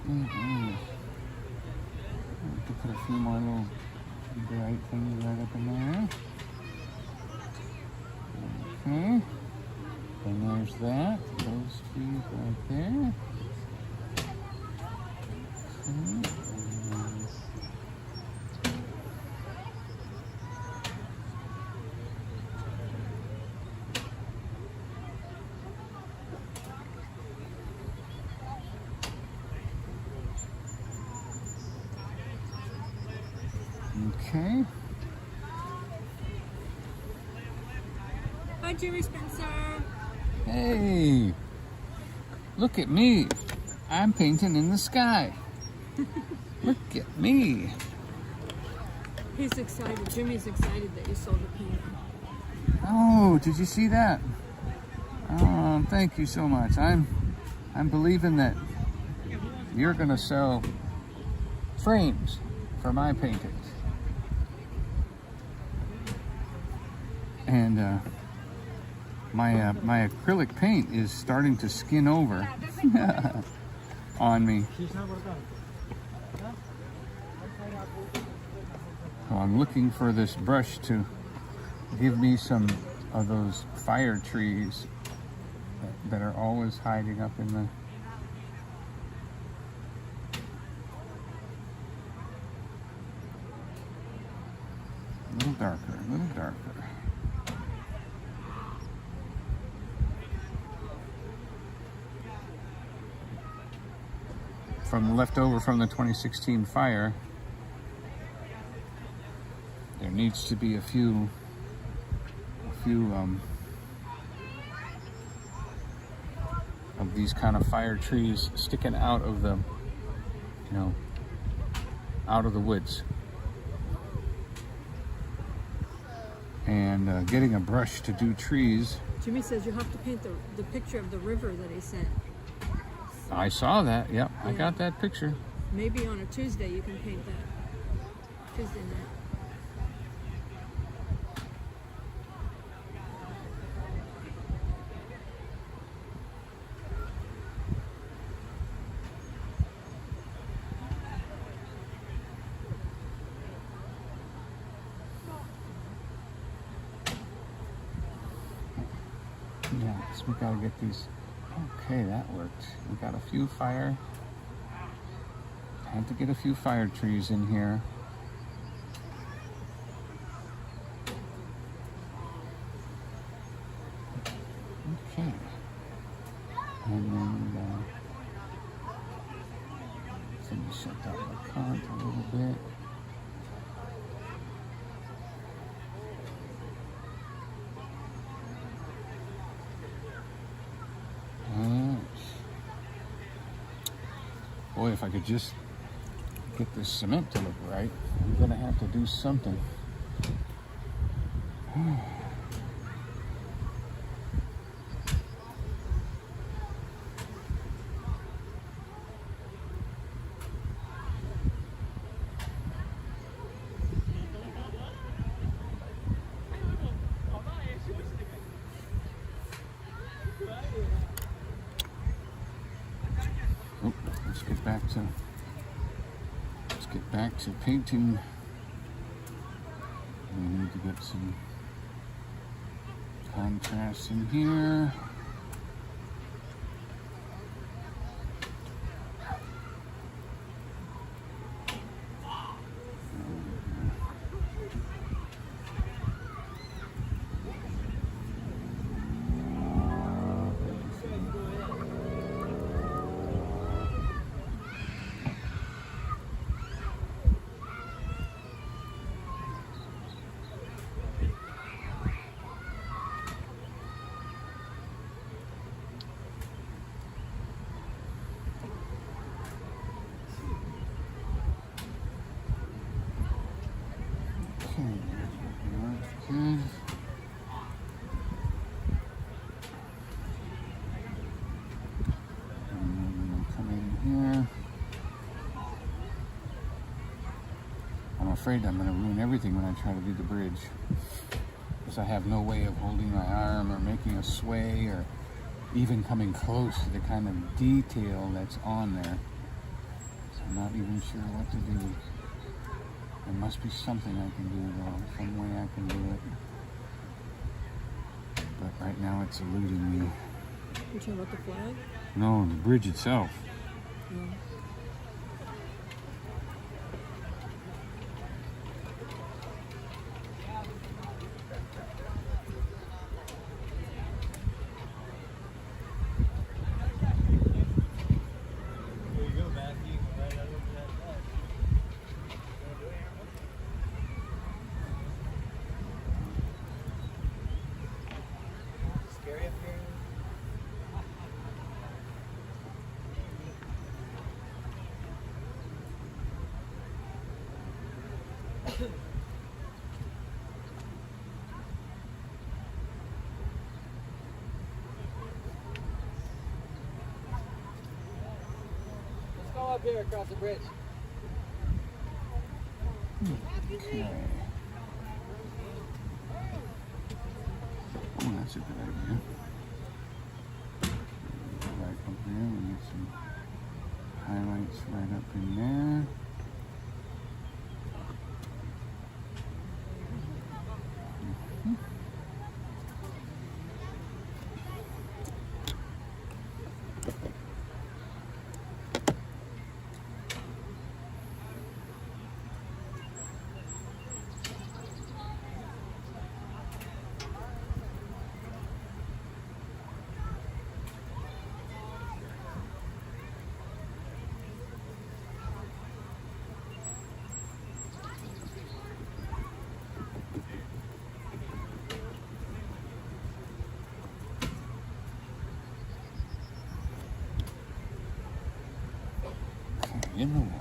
I have to put a few more little bright things right up in there. Okay. And there's that. Those trees right there. Okay. Hi, Jimmy Spencer. Hey, look at me. I'm painting in the sky. Look at me. He's excited. Jimmy's excited that you sold the painting. Oh, did you see that? Oh, thank you so much. I'm believing that you're gonna sell frames for my paintings. And my acrylic paint is starting to skin over on me. So I'm looking for this brush to give me some of those fire trees that are always hiding up in the... A little darker, a little darker. From leftover from the 2016 fire, there needs to be a few of these kind of fire trees sticking out of the, out of the woods. And getting a brush to do trees. Jimmy says you have to paint the picture of the river that he sent. I saw that, yep, I got that picture. Maybe on a Tuesday you can paint that. Tuesday night. Yeah, so we gotta get these. Okay, that worked. We got a few fire. Had to get a few fire trees in here. Okay. And then let me shut down the current a little bit. Boy, if I could just get this cement to look right, I'm gonna have to do something. Let's get back to painting. We need to get some contrast in here. Okay. That's good. Come in here. I'm afraid I'm going to ruin everything when I try to do the bridge, because I have no way of holding my arm or making a sway or even coming close to the kind of detail that's on there. So I'm not even sure what to do. There must be something I can do though, some way I can do it. But right now it's eluding me. You talking about the flag? No, the bridge itself. No. Let's go up here across the bridge. Okay. Oh, that's a good idea. Right up there, we get some highlights right up in there. In the water.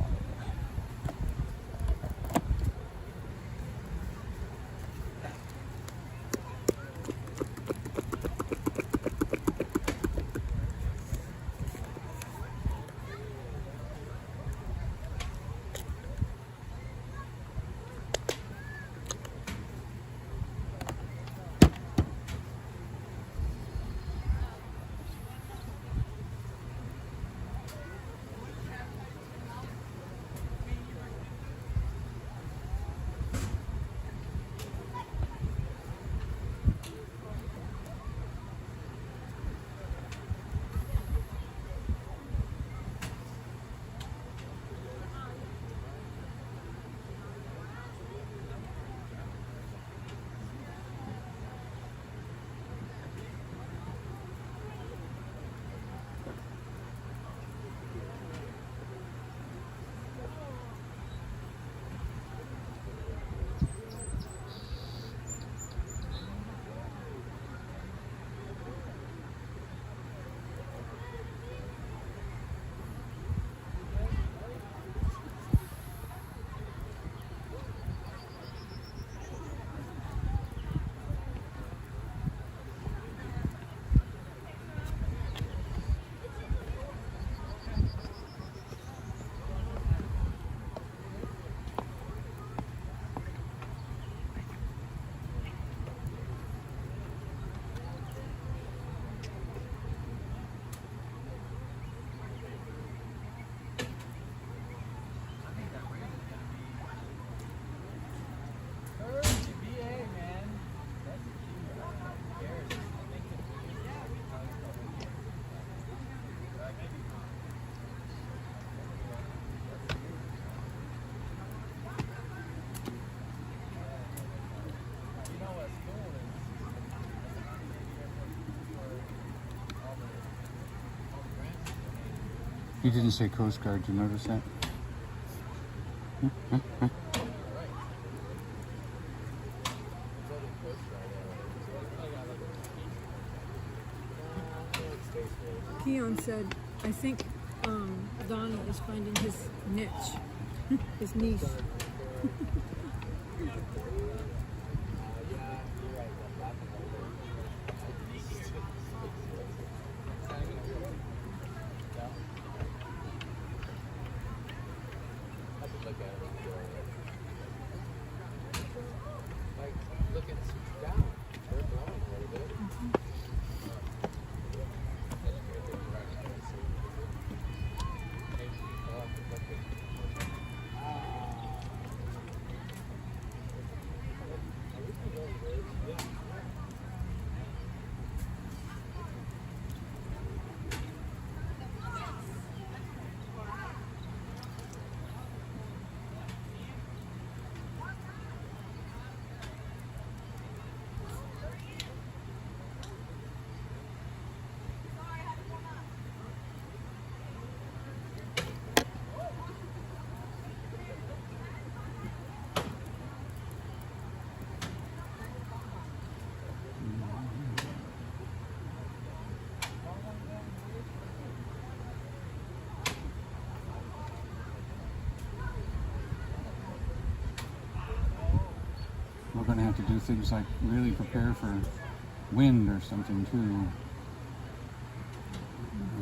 He didn't say Coast Guard, you notice that? Pigeon said, I think Donny is finding his niche, his niche. We're going to have to do things like really prepare for wind or something too. We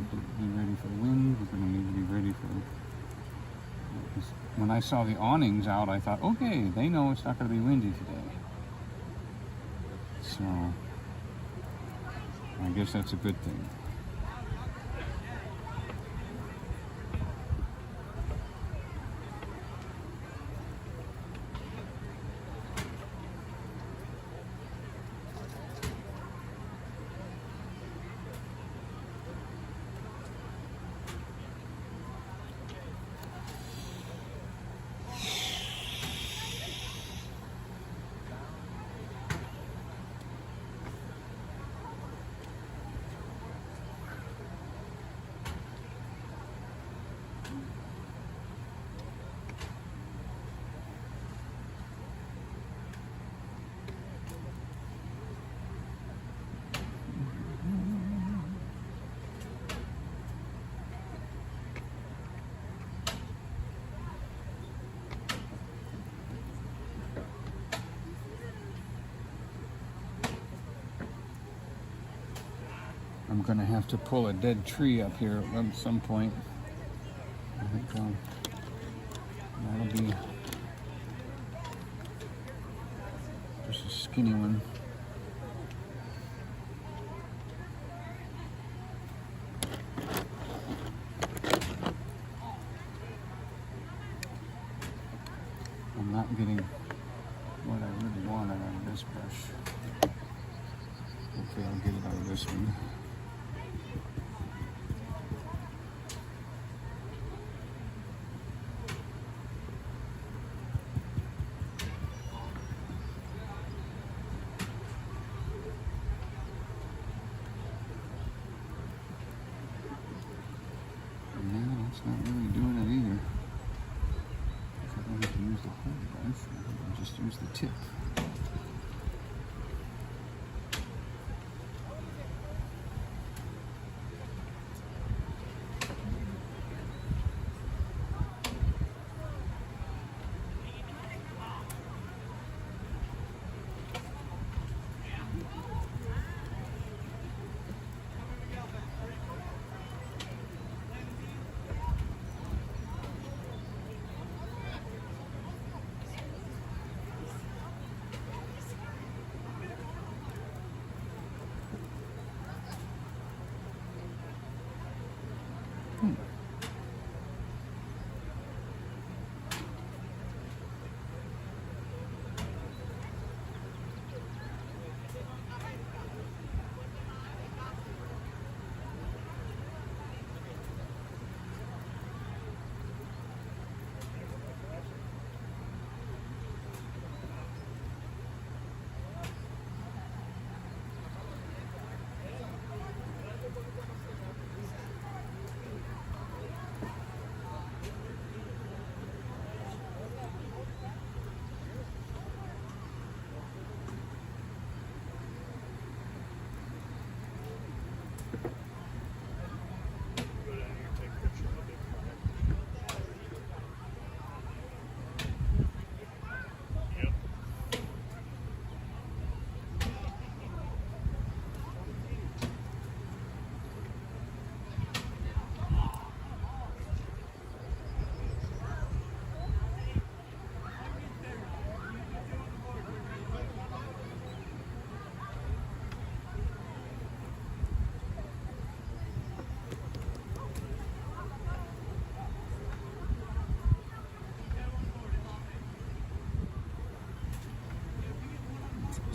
have to be ready for wind. We're going to need to be ready for... When I saw the awnings out, I thought, okay, they know it's not going to be windy today. So, I guess that's a good thing. I'm going to have to pull a dead tree up here at some point. I think that'll be just a skinny one. I'm not getting what I really wanted out of this brush. Hopefully I'll get it out of this one. Not really doing it either. If I don't have to use the whole brush, I'll just use the tip.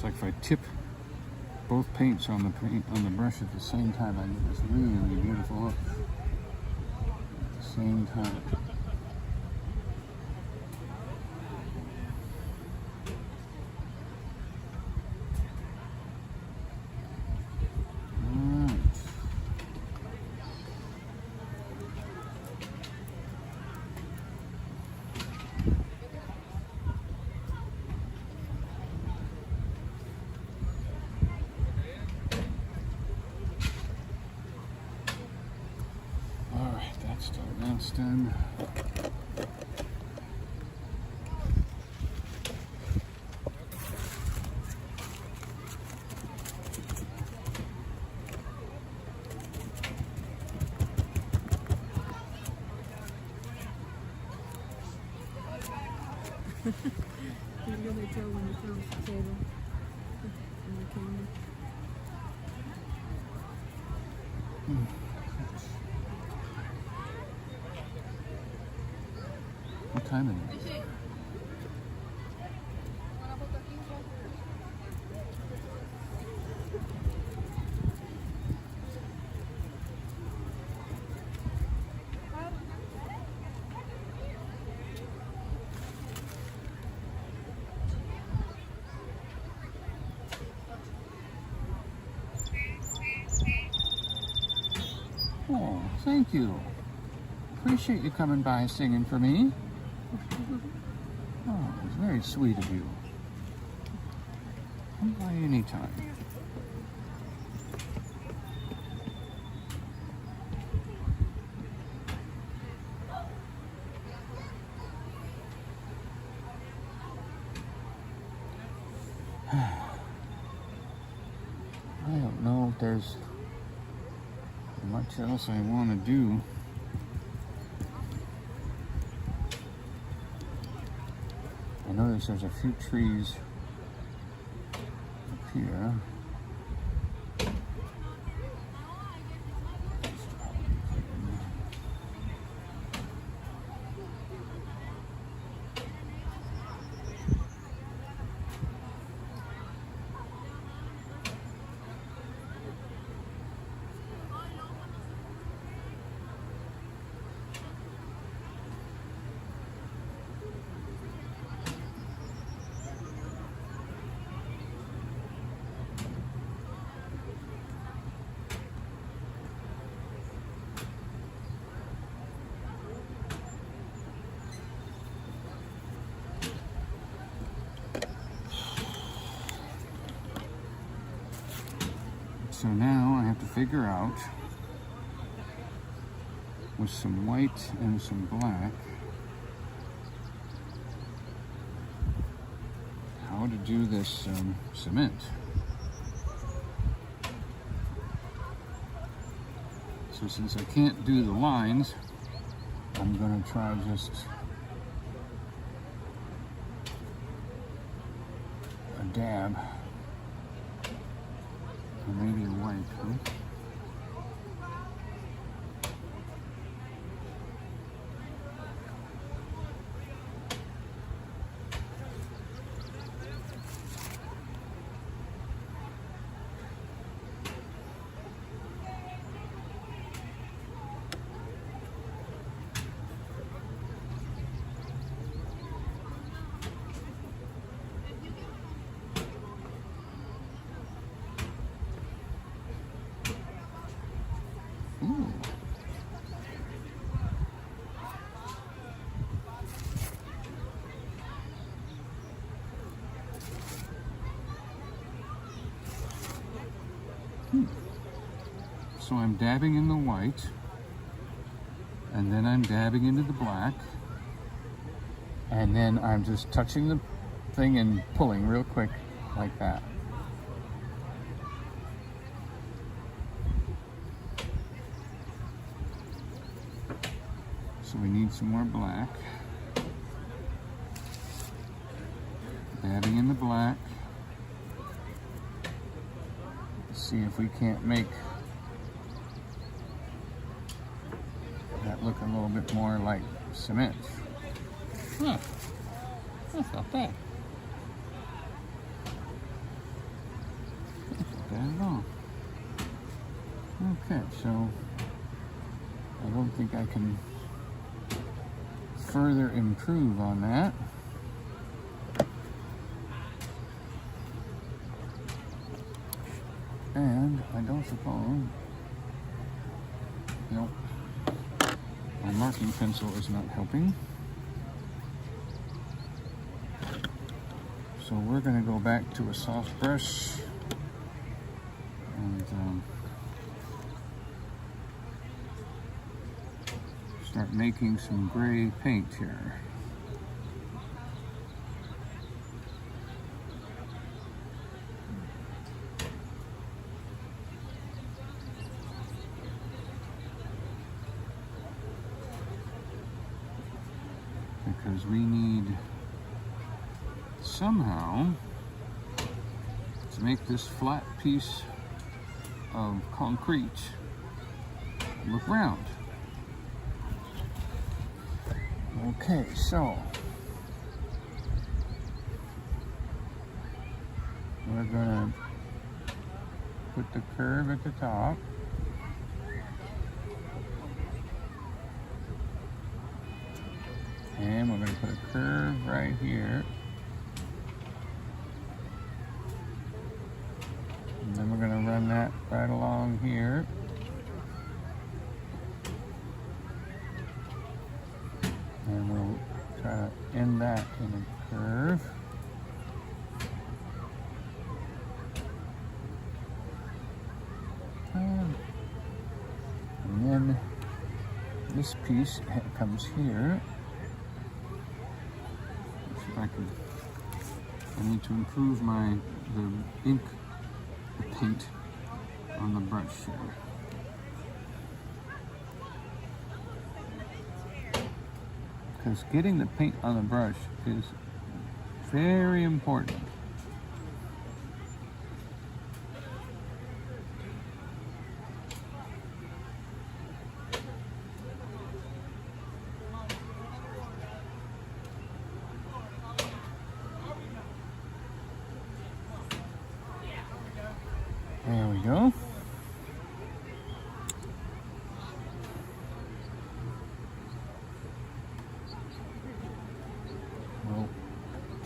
It's like if I tip both paints on the brush at the same time, I get this really beautiful look at the same time. That's done. You can really tell when you come to the table and the camera. What time is it? Oh, thank you. Appreciate you coming by singing for me. Oh, it's very sweet of you. Come by anytime. I don't know if there's much else I want to do. I notice there's a few trees up here. So now I have to figure out, with some white and some black, how to do this cement. So since I can't do the lines, I'm going to try just a dab. Or maybe white, huh? Ooh. So I'm dabbing in the white, and then I'm dabbing into the black, and then I'm just touching the thing and pulling real quick like that. So we need some more black. Dabbing in the black. Let's see if we can't make that look a little bit more like cement. Huh. That's not bad. Okay, so I don't think I can further improve on that. And I don't suppose, nope, my marking pencil is not helping. So we're going to go back to a soft brush and start making some gray paint here. Because we need somehow to make this flat piece of concrete look round. Okay, so we're gonna put the curve at the top. And we're going to put a curve right here. And then we're going to run that right along here. And we'll try to end that in a curve. And then this piece comes here. I need to improve the ink, the paint on the brush here. Because getting the paint on the brush is very important. There we go. We'll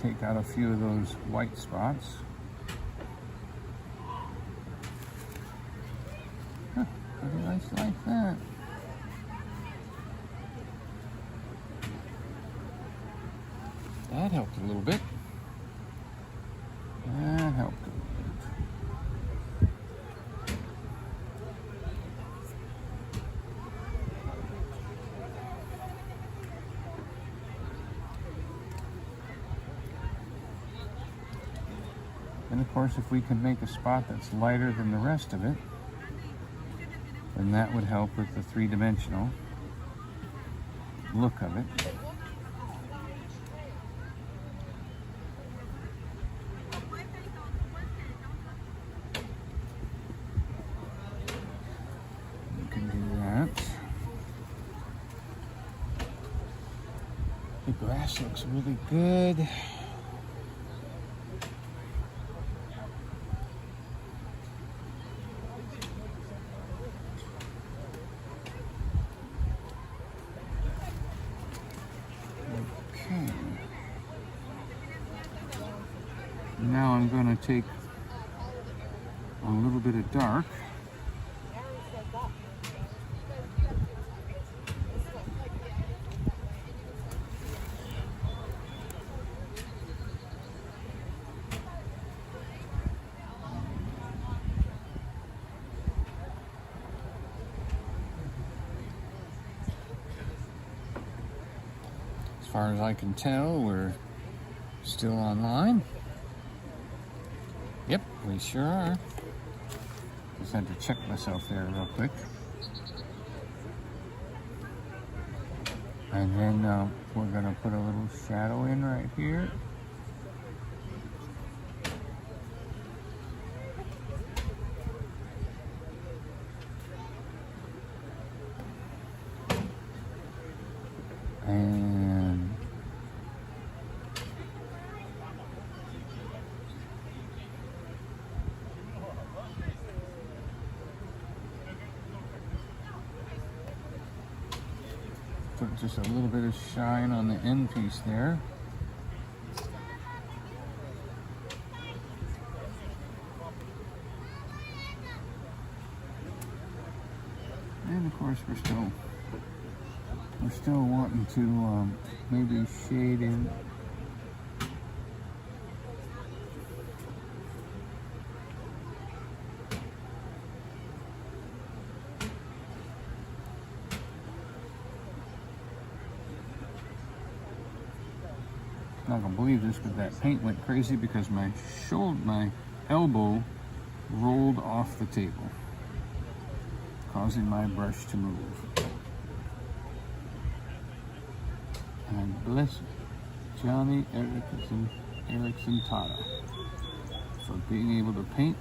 take out a few of those white spots. Huh, pretty nice like that. That helped a little bit. That helped a little bit. And of course, if we can make a spot that's lighter than the rest of it, then that would help with the three-dimensional look of it. You can do that. The grass looks really good. Now I'm going to take a little bit of dark as far as I can tell, we're still online. Yep, we sure are. Just had to check myself there real quick. And then we're going to put a little shadow in right here. And just a little bit of shine on the end piece there. And of course we're still wanting to maybe shade in. Not gonna believe this, but that paint went crazy because my elbow rolled off the table, causing my brush to move. And bless Johnny Erickson Tata for being able to paint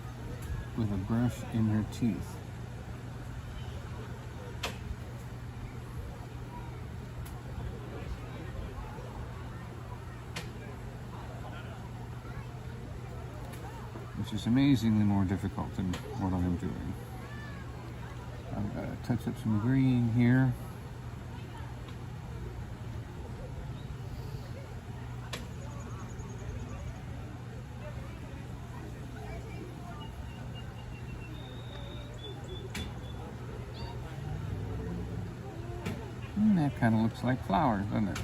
with a brush in her teeth. Which is amazingly more difficult than what I'm doing. I've got to touch up some green here. And that kind of looks like flowers, doesn't it?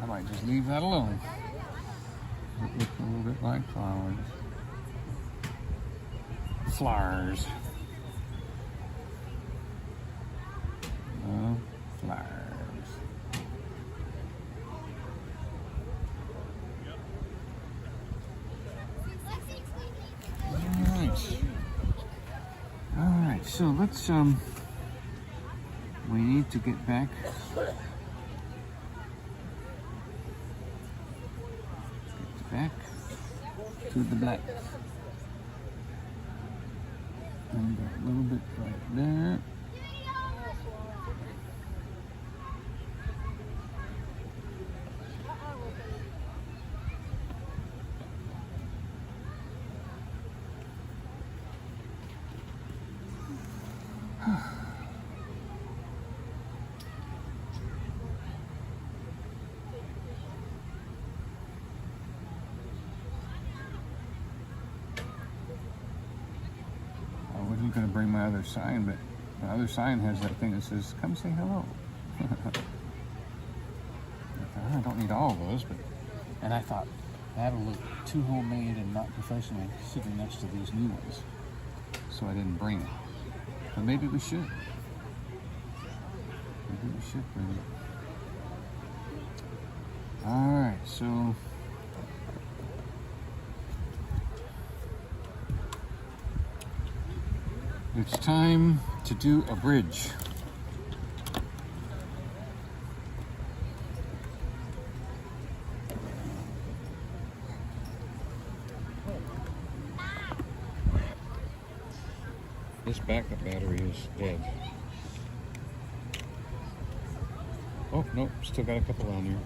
I might just leave that alone. It looks a little bit like flowers. Flowers. Oh, flowers. Alright, so let's we need to get back to the black. And a little bit right there. I'm going to bring my other sign, but my other sign has that thing that says, come say hello. I don't need all of those, but, and I thought, that'll look too homemade and not professional sitting next to these new ones. So I didn't bring it. But maybe we should. Maybe we should bring it. Alright, so it's time to do a bridge. This backup battery is dead. Oh, nope, still got a couple on here.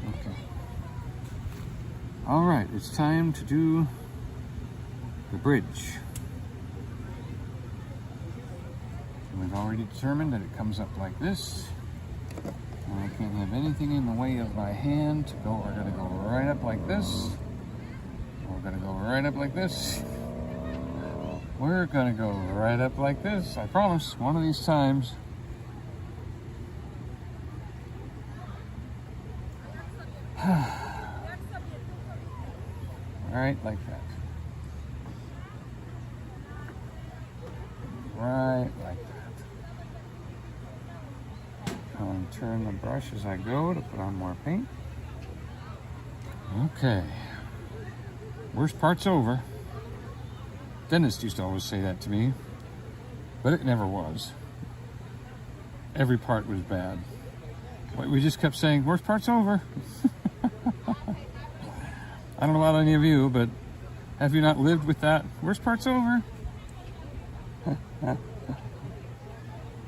Okay. All right, it's time to do the bridge. We've already determined that it comes up like this. I can't have anything in the way of my hand to go. We're gonna go right up like this. We're gonna go right up like this. We're gonna go right up like this. I promise, one of these times. Right like that. Right like that. I'll turn the brush as I go to put on more paint. Okay. Worst part's over. Dentist used to always say that to me, but it never was. Every part was bad. We just kept saying, worst part's over. I don't know about any of you, but have you not lived with that? Worst part's over.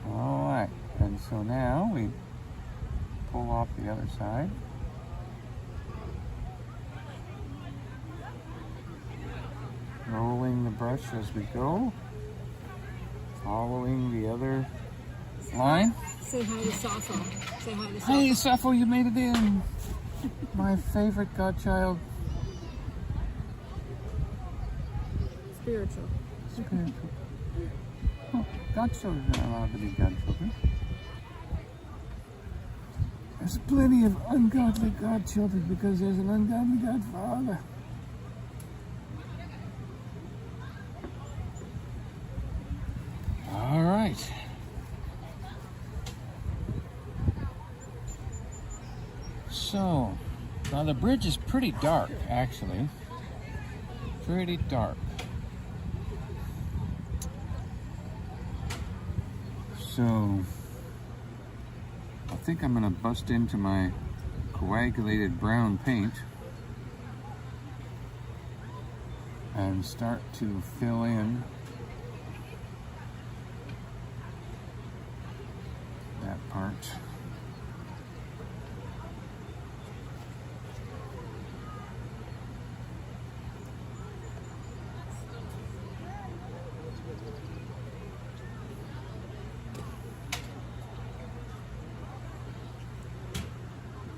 All right, and so now we pull off the other side. Rolling the brush as we go, following the other line. Say hi to Safo. Say hi to Safo. Hey, Sappho, you made it in. My favorite godchild. Spiritual. Spiritual. Oh, godchildren are allowed to be godchildren. There's plenty of ungodly godchildren because there's an ungodly godfather. All right. So, now the bridge is pretty dark, actually. Pretty dark. So, I think I'm gonna bust into my coagulated brown paint and start to fill in that part.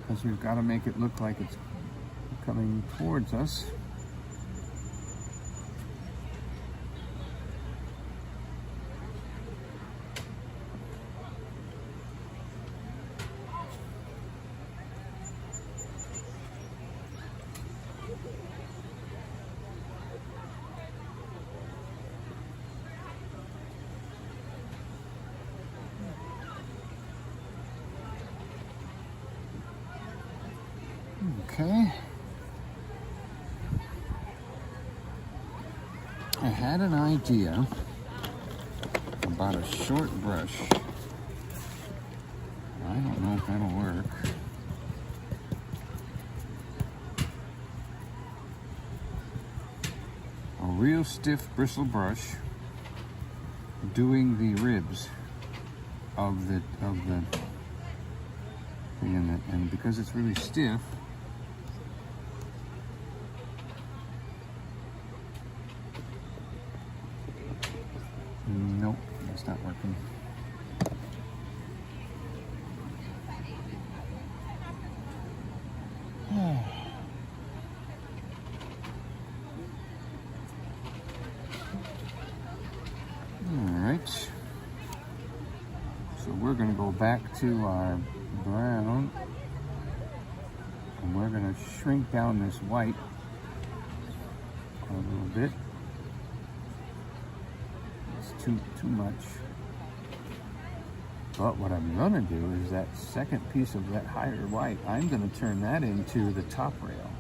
Because we've got to make it look like it's coming towards us. Okay. I had an idea about a short brush. I don't know if that'll work. A real stiff bristle brush doing the ribs of the thing, and because it's really stiff, nope, that's not working. Alright. So we're going to go back to our brown, and we're going to shrink down this white a little bit. Too much. But what I'm gonna do is that second piece of that higher white, I'm gonna turn that into the top rail.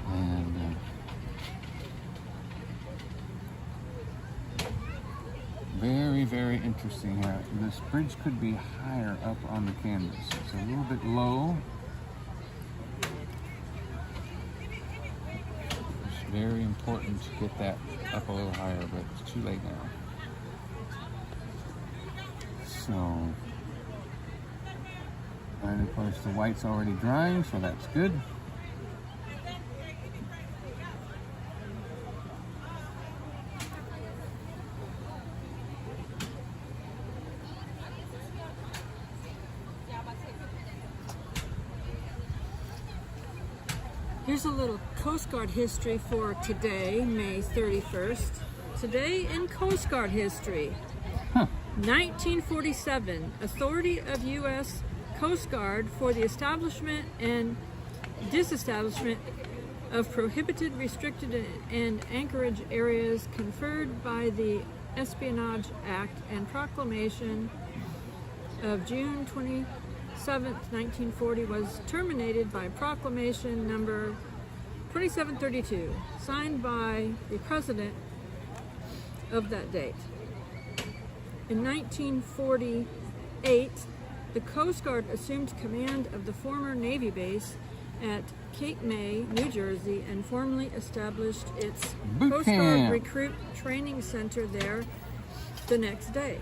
And very, very interesting. This bridge could be higher up on the canvas. It's a little bit low. Very important to get that up a little higher, but it's too late now. So, and of course the white's already drying, so that's good. Here's a little Coast Guard history for today, May 31st. Today in Coast Guard history. 1947, authority of U.S. Coast Guard for the establishment and disestablishment of prohibited, restricted, and anchorage areas conferred by the Espionage Act and Proclamation of June 27th, 1940 was terminated by Proclamation number 2732, signed by the President of that date. In 1948, the Coast Guard assumed command of the former Navy base at Cape May, New Jersey, and formally established its Coast Guard Recruit Training Center there the next day.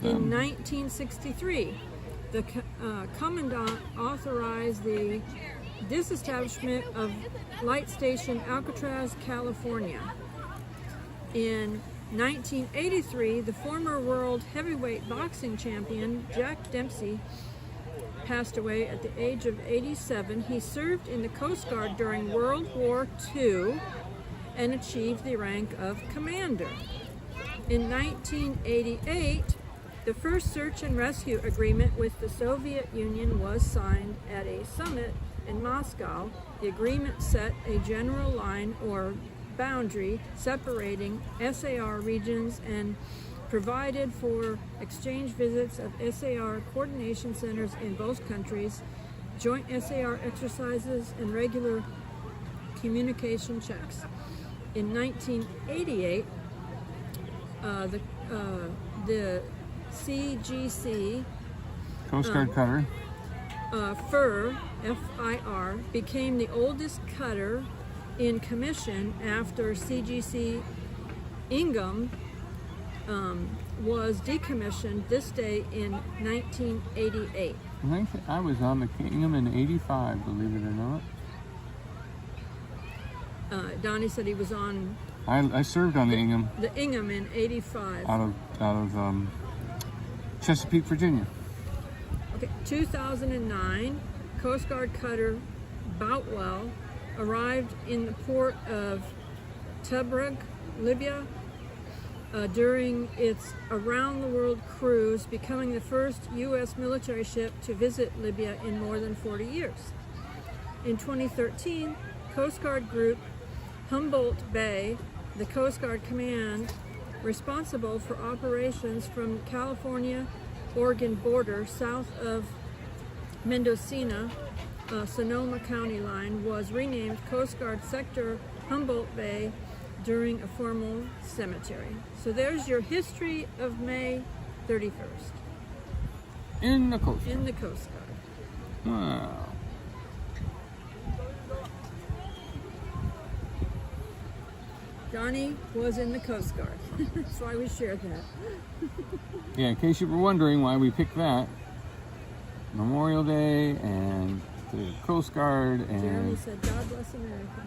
In 1963, the Commandant authorized the disestablishment of Light Station Alcatraz, California. In 1983, the former world heavyweight boxing champion Jack Dempsey passed away at the age of 87. He served in the Coast Guard during World War II and achieved the rank of commander. In 1988, the first search and rescue agreement with the Soviet Union was signed at a summit in Moscow. The agreement set a general line or boundary separating SAR regions and provided for exchange visits of SAR coordination centers in both countries, joint SAR exercises, and regular communication checks. In 1988, the CGC Coast Guard cutter. FIR became the oldest cutter in commission after CGC Ingham was decommissioned this day in 1988. I was on the Ingham in 85, believe it or not. Donnie said he was on I served on the Ingham the Ingham in 85. out of Chesapeake, Virginia. Okay, 2009, Coast Guard cutter Boutwell arrived in the port of Tobruk, Libya, during its around-the-world cruise, becoming the first U.S. military ship to visit Libya in more than 40 years. In 2013, Coast Guard Group Humboldt Bay, the Coast Guard Command responsible for operations from California-Oregon border south of Mendocino, Sonoma County line, was renamed Coast Guard Sector Humboldt Bay during a formal cemetery. So there's your history of May 31st In the Coast Guard. in the Coast Guard. Wow. Donnie was in the Coast Guard. That's why we shared that. Yeah, in case you were wondering why we picked that, Memorial Day and the Coast Guard Jeremy and said, God bless America.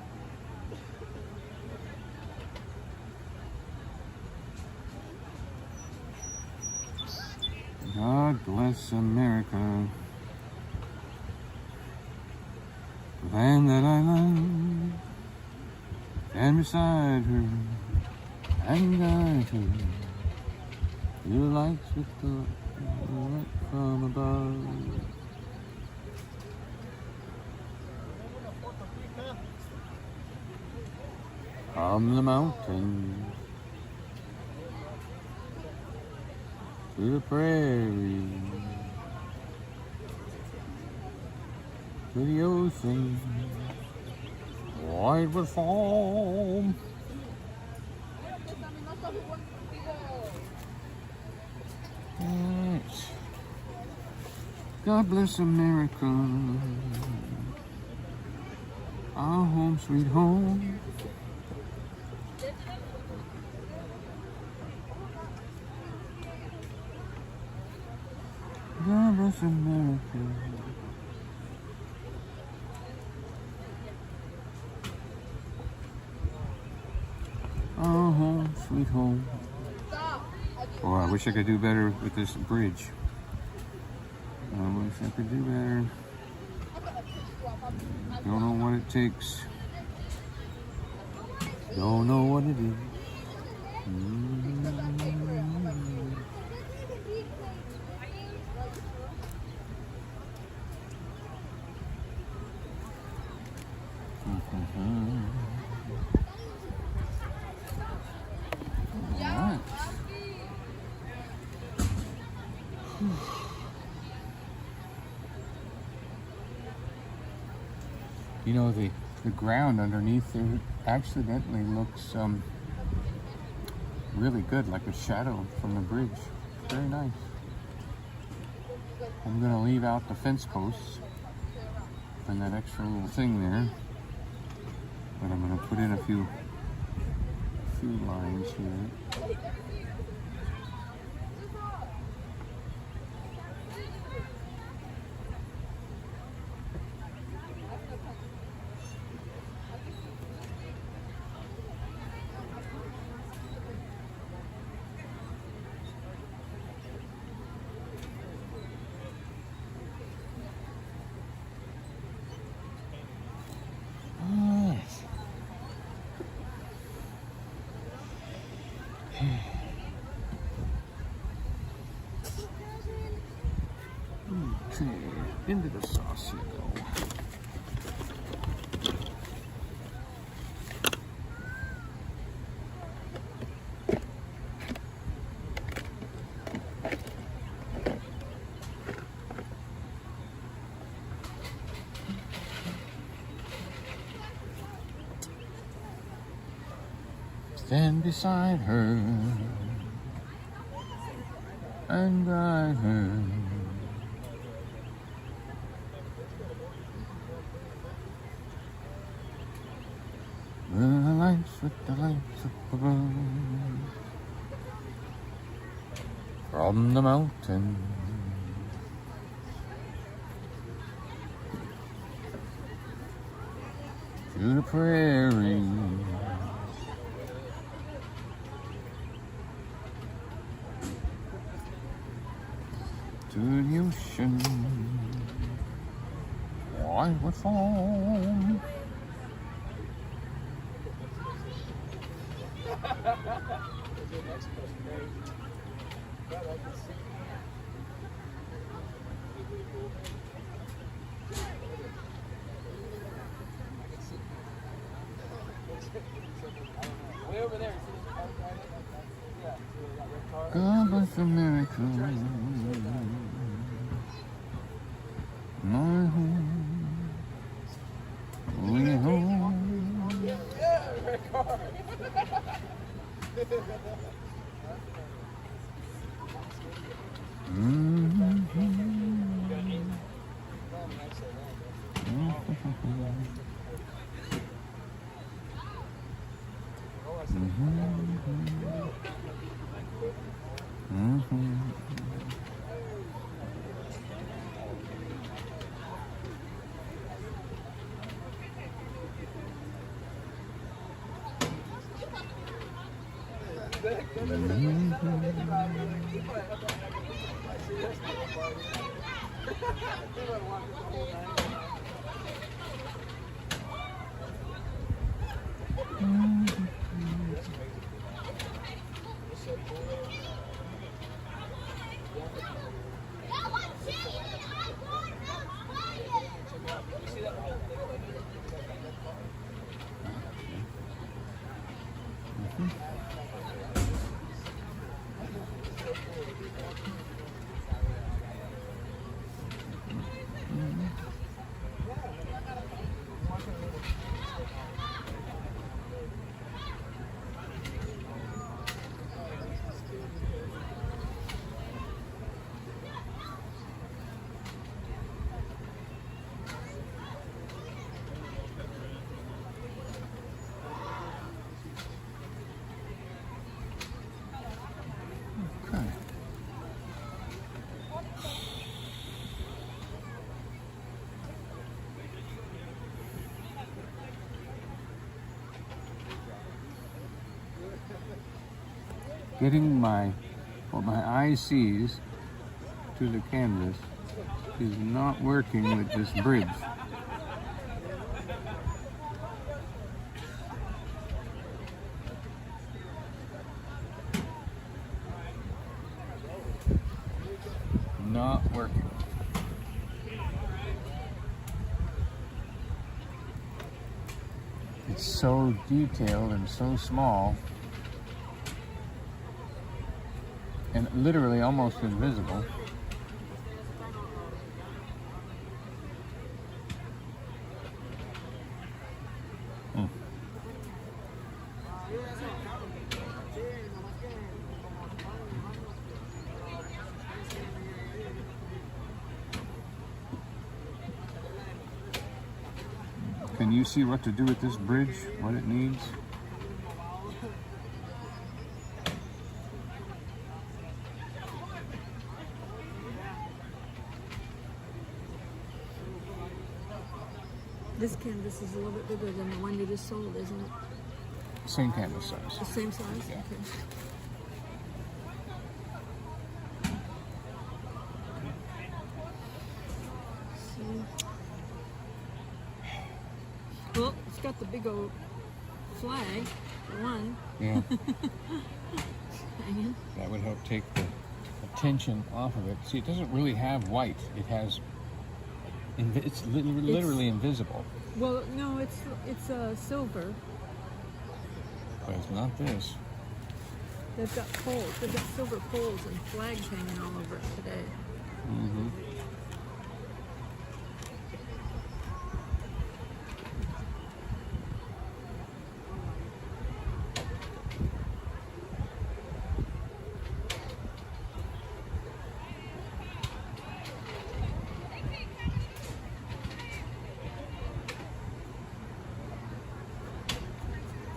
God bless America, the land that I love, and beside her, and guide her, your lights with the light from above. From the mountains to the prairie, to the ocean, white with foam. Right. God bless America, our home sweet home. God bless America. Our home, sweet home. Oh, I wish I could do better with this bridge. I wish I could do better. Don't know what it takes. Don't know what it is. Alright. You know, the ground underneath there accidentally looks really good, like a shadow from the bridge. Very nice. I'm gonna leave out the fence posts and that extra little thing there, but I'm gonna put in a few lines here. Okay, into the sauce you go. Stand beside her and guide her. With the lights up above, from the mountain to the prairie, to the ocean, wide with foam. Way over there. God bless America. My home. We home. Yeah, red car. Getting what my eye sees to the canvas is not working with this bridge. Not working. It's so detailed and so small, and literally almost invisible. Can you see what to do with this bridge? What it needs? This canvas is a little bit bigger than the one you just sold, isn't it? Same canvas size. The same size? Yeah. Okay. Well, it's got the big old flag, for one. Yeah. Hanging. That would help take the tension off of it. See, it doesn't really have white. It has, it's literally invisible. Well, no, it's silver. But it's not this. They've got poles. They've got silver poles and flags hanging all over it today. Mm-hmm.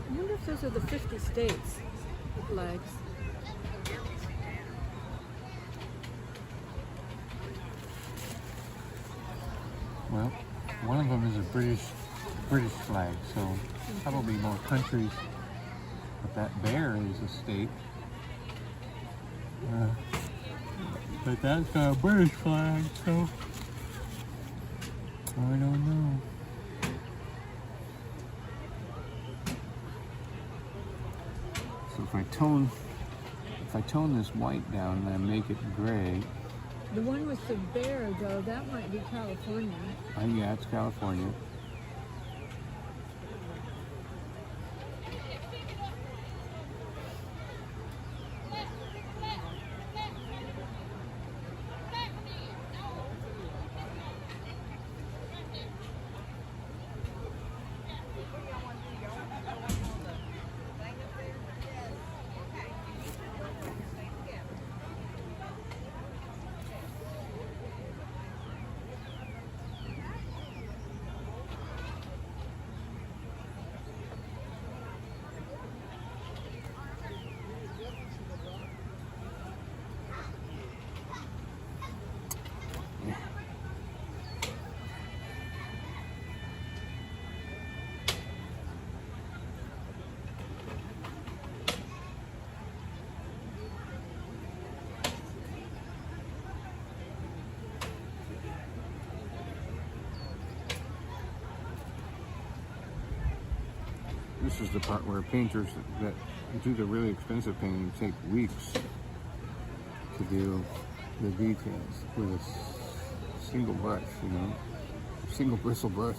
I wonder if those are the 50 states flags. Well, one of them is a British flag, so probably more countries. But that bear is a state. But that's a British flag, so I don't know. So if I tone this white down and I make it gray, The one with the bear, though, that might be California. yeah, it's California. This is the part where painters that do the really expensive painting take weeks to do the details with a single brush, you know, single bristle brush.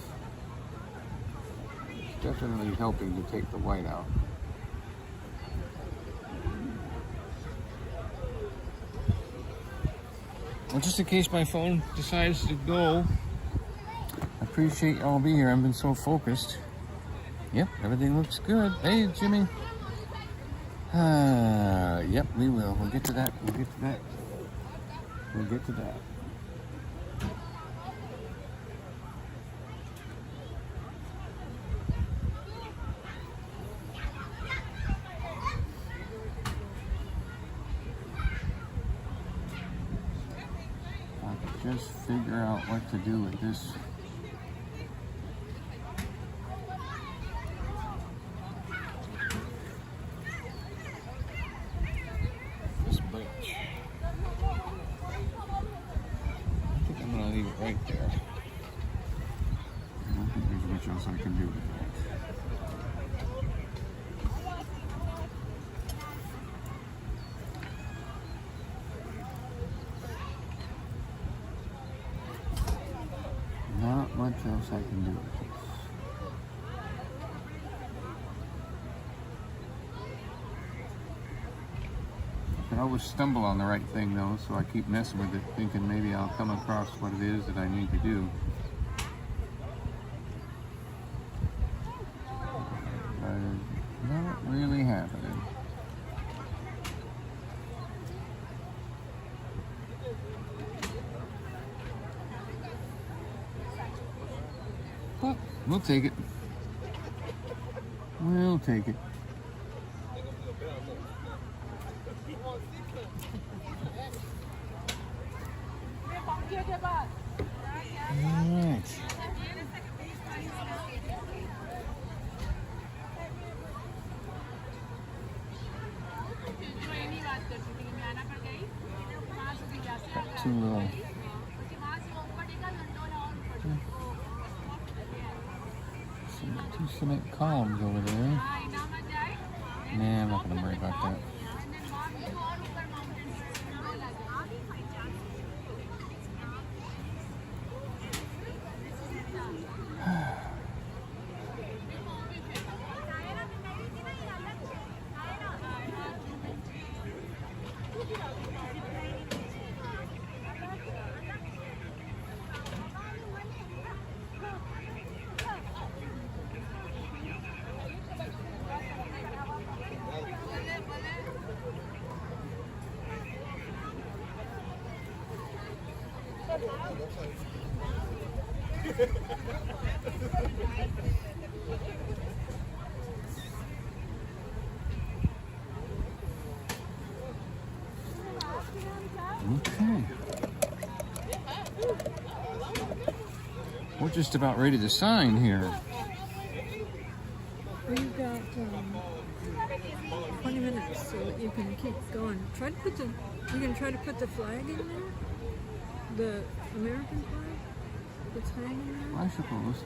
It's definitely helping to take the white out. Well, just in case my phone decides to go, I appreciate y'all being here. I've been so focused. Yep, everything looks good. Hey, Jimmy. Yep, we will. We'll get to that. We'll get to that. We'll get to that. I could just figure out what to do with this. Right there. I don't think there's much else I can do with that. Not much else I can do with this. I always stumble on the right thing though, so I keep messing with it, thinking maybe I'll come across what it is that I need to do. But not really happening. But we'll take it. We'll take it. Alright. Got two cement columns over there. Nah, I'm not gonna worry about that. Okay. We're just about ready to sign here. We've got 20 minutes so that you can keep going. Try to put the, you can try to put the flag in there? The American flag that's hanging there? I suppose.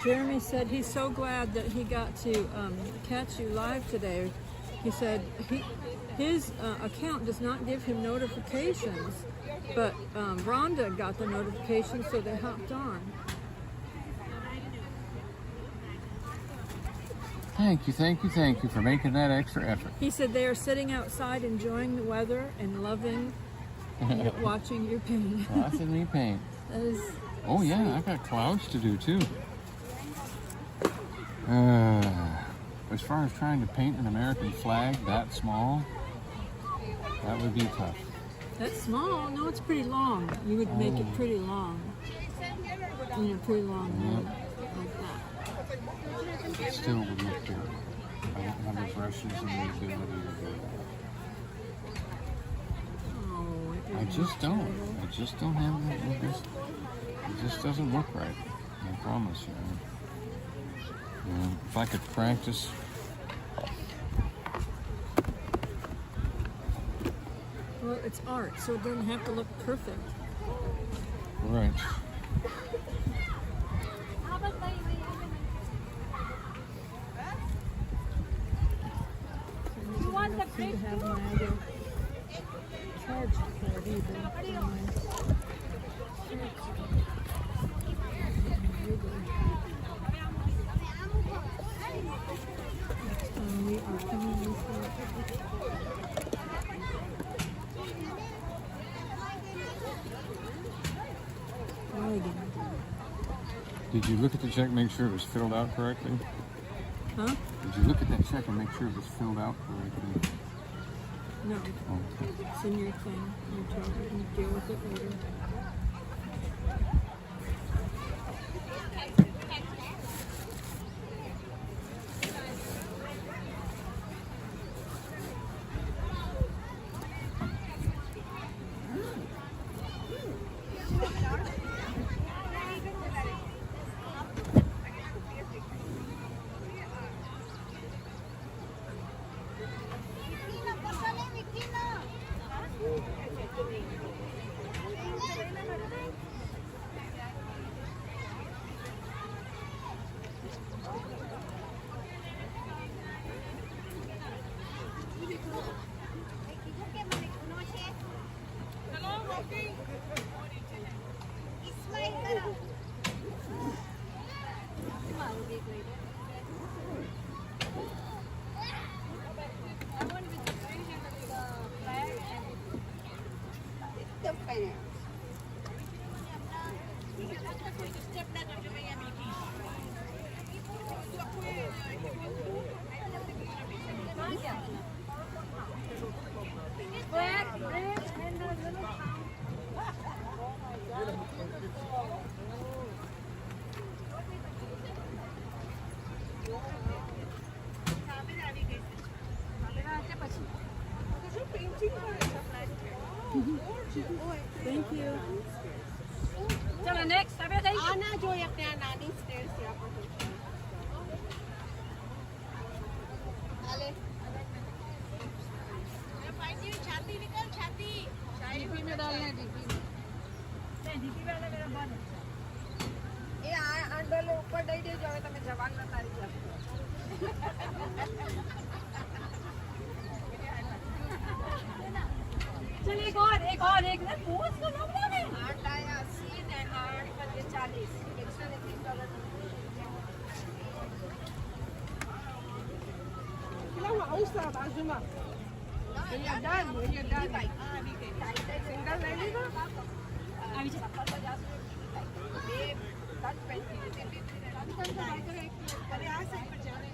Jeremy said he's so glad that he got to catch you live today. He said his account does not give him notifications, but Rhonda got the notifications, so they hopped on. Thank you, thank you, thank you for making that extra effort. He said they are sitting outside enjoying the weather and loving watching your paint. Watching me paint. That is. Oh yeah, I got clouds to do too. As far as trying to paint an American flag that small, that would be tough. That's small. No, it's pretty long. You would make it pretty long. You know, pretty long like that. It still would look good. I don't have the brushes and the ability to do it. Oh, I just don't. I just don't have that. It just doesn't look right. I promise you. If I could practice. Well, it's art, so it doesn't have to look perfect. Right. You want the to have my other charge card either. We are coming with Did you look at the check, make sure it was filled out correctly? Huh? Did you look at that check and make sure it was filled out correctly? No. Oh. It's in your thing. You can deal with it later. Thank you. चलो next अब यही आना जो अपने नानी stage से आप छाती निकल छाती डीपी में डालना डीपी वाला मेरा बन ये अंडर लो ऊपर दे दे जो તમે જવાન ના તારી चल एक और एक ना पोस्ट को लोग ना आठ आया 80 एंड 8 पर 40 एक्स्ट्रा $3 किलो हाउस था बाजू में When you're done, single લઈ લીધો? આવી જા. અરે આ સાઈડ પર જાને.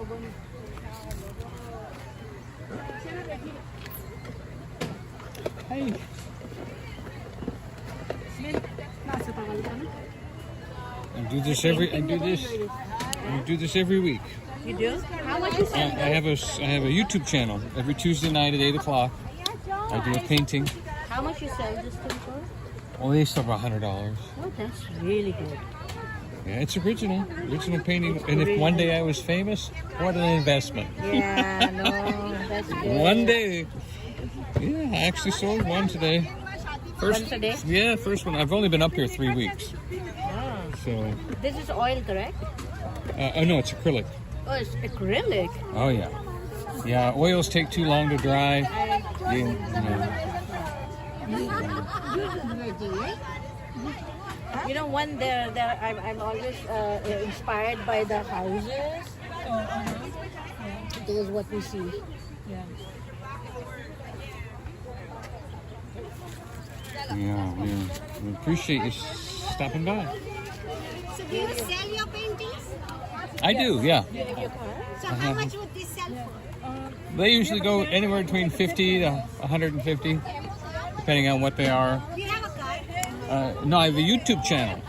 Hey. I do this every week. You do? How much is I have a YouTube channel every Tuesday night at 8 o'clock. I do a painting. How much you sell this thing for? Oh, they sell about $100. Oh, that's really good. Yeah, it's original painting. And if one day I was famous, what an investment. Yeah, no, that's good. One day. Yeah, I actually sold one today. One today? Yeah, first one. I've only been up here 3 weeks. Ah. So, This is oil, correct? oh no, it's acrylic. Oh, it's acrylic. Oh yeah. Yeah, oils take too long to dry. You know, when I'm always inspired by the houses. This is what we see. Yeah, we appreciate you stopping by. So do you sell your paintings? I do, yeah. So how much would this sell for? They usually go anywhere between 50 to 150, depending on what they are. Do you have a card? No, I have a YouTube channel.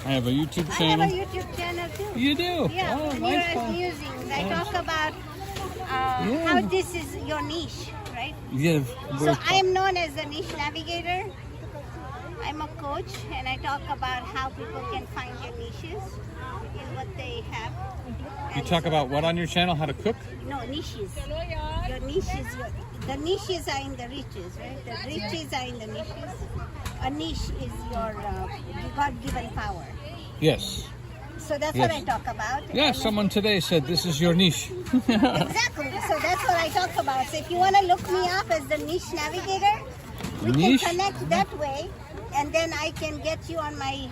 I have a YouTube I channel. have a YouTube channel too. You do? Yeah, Oh, and nice. you're using. I talk about how this is your niche, right? Yeah. So I am known as a niche navigator. I'm a coach, and I talk about how people can find their niches in what they have. You talk about what on your channel? How to cook? No, niches. Your niches. The niches are in the riches, right? The riches are in the niches. A niche is your God-given power. Yes. So that's Yes. what I talk about. Yeah, And someone today said this is your niche. exactly. So that's what I talk about. So if you want to look me up as the niche navigator, we Niche? can connect that way, and then I can get you on my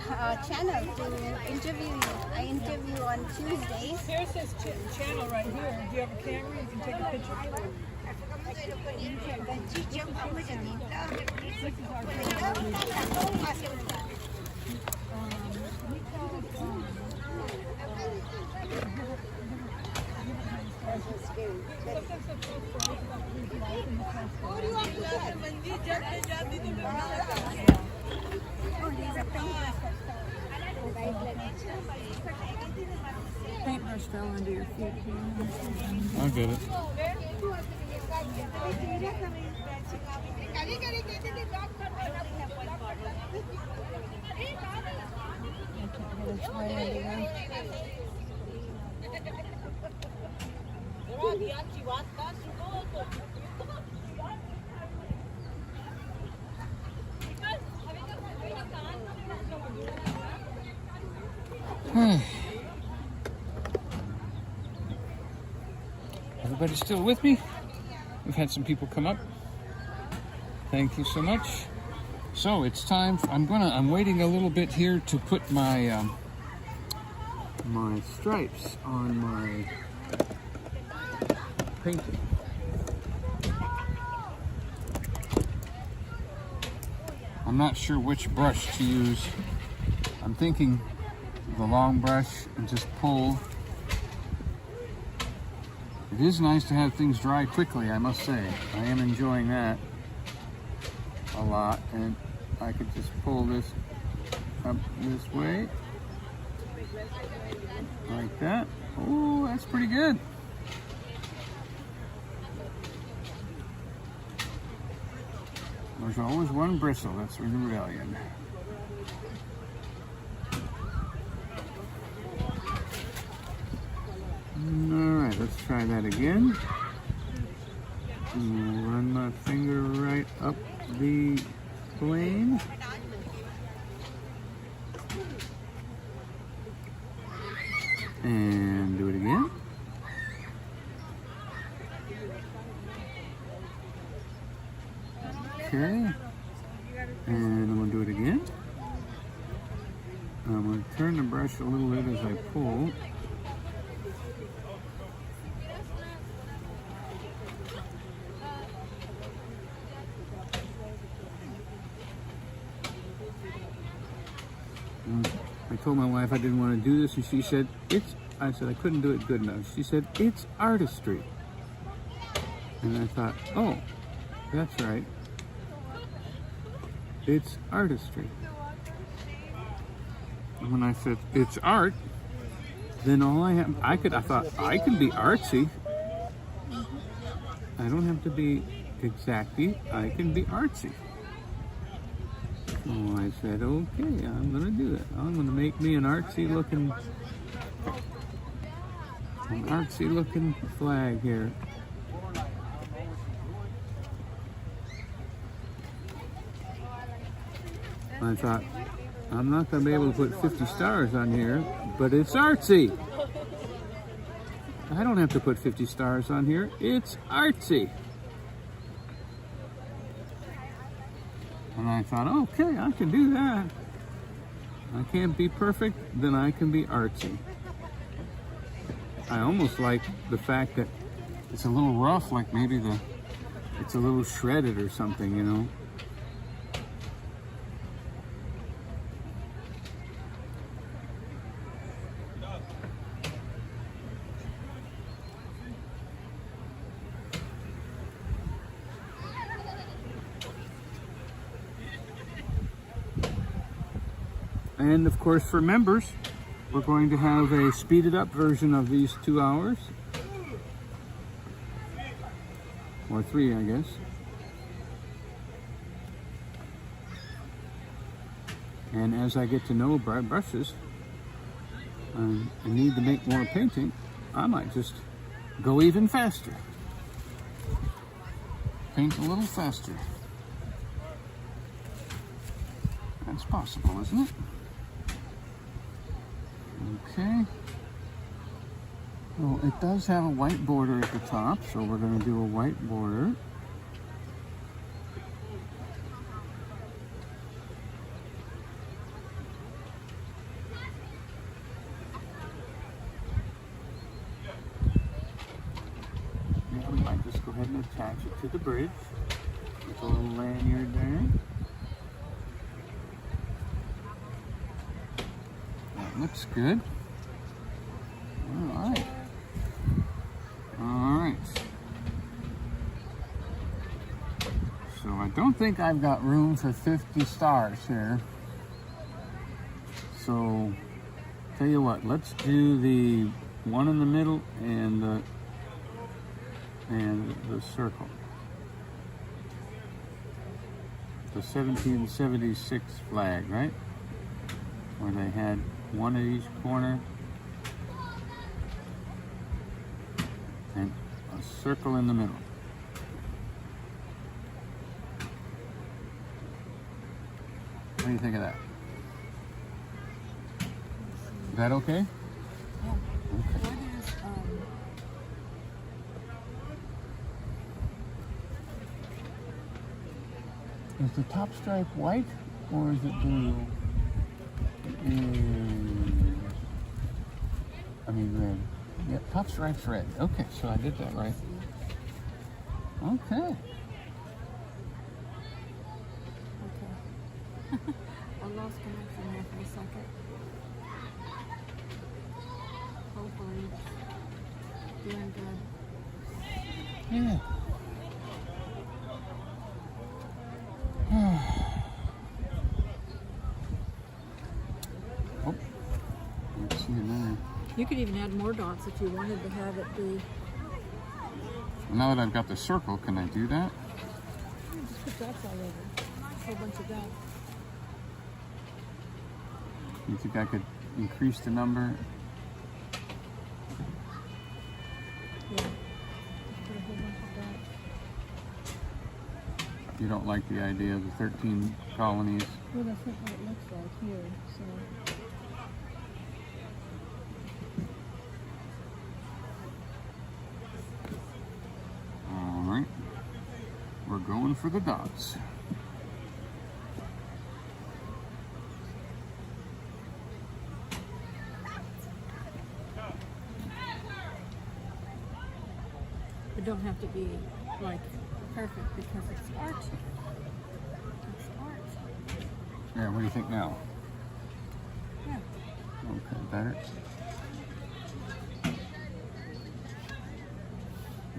channel to interview you. I interview on Tuesdays. Here's his channel right here. Do you have a camera? You can take a picture. Paintbrush fell under your feet. I get it. Everybody still with me? We've had some people come up. Thank you so much. So it's time. I'm waiting a little bit here to put my my stripes on my painting. I'm not sure which brush to use. I'm thinking the long brush and just pull. It is nice to have things dry quickly, I must say. I am enjoying that a lot, and I could just pull this up this way, like that. Oh, that's pretty good. There's always one bristle, that's in the rebellion. Alright, let's try that again. Run my finger right up the plane. And do it again. Okay. And I'm going to do it again. I'm going to turn the brush a little bit as I pull. I told my wife I didn't want to do this, and she said, it's I said I couldn't do it good enough. She said, it's artistry. And I thought, oh, that's right. It's artistry. And when I said it's art, then all I thought I can be artsy. I don't have to be exacty. I can be artsy. So I said, okay, I'm gonna do it. I'm gonna make me an artsy looking flag here. I thought, I'm not going to be able to put 50 stars on here, but it's artsy. I don't have to put 50 stars on here. It's artsy. And I thought, okay, I can do that. I can't be perfect, then I can be artsy. I almost like the fact that it's a little rough, like maybe it's a little shredded or something, you know. And of course, for members, we're going to have a speeded up version of these 2 hours. Or 3, I guess. And as I get to know brushes, I need to make more painting, I might just go even faster. Paint a little faster. That's possible, isn't it? Okay. Well, it does have a white border at the top, so we're going to do a white border. Yeah, we might just go ahead and attach it to the bridge with a little lanyard there. That looks good. All right. All right. So I don't think I've got room for 50 stars here. So tell you what, let's do the one in the middle and the circle. The 1776 flag, right? Where they had one at each corner and a circle in the middle. What do you think of that? Is that okay? Yeah. Okay. Is the top stripe white or is it blue? It is, I mean red. Yep, top stripe's red. Okay, so I did that right. Okay. Okay. I lost connection there for a second. Hopefully it's doing good. Yeah. Oh, let's see there. You could even add more dots if you wanted to have it be. Now that I've got the circle, can I do that? Yeah, just put dots all over. A whole bunch of dots. You think I could increase the number? Yeah. Just put a whole bunch of dots. You don't like the idea of the 13 colonies? Well, that's not what it looks like here, so. All right, we're going for the dots. It don't have to be like perfect because it's art. It's art. Yeah, what do you think now? Yeah. Okay, better.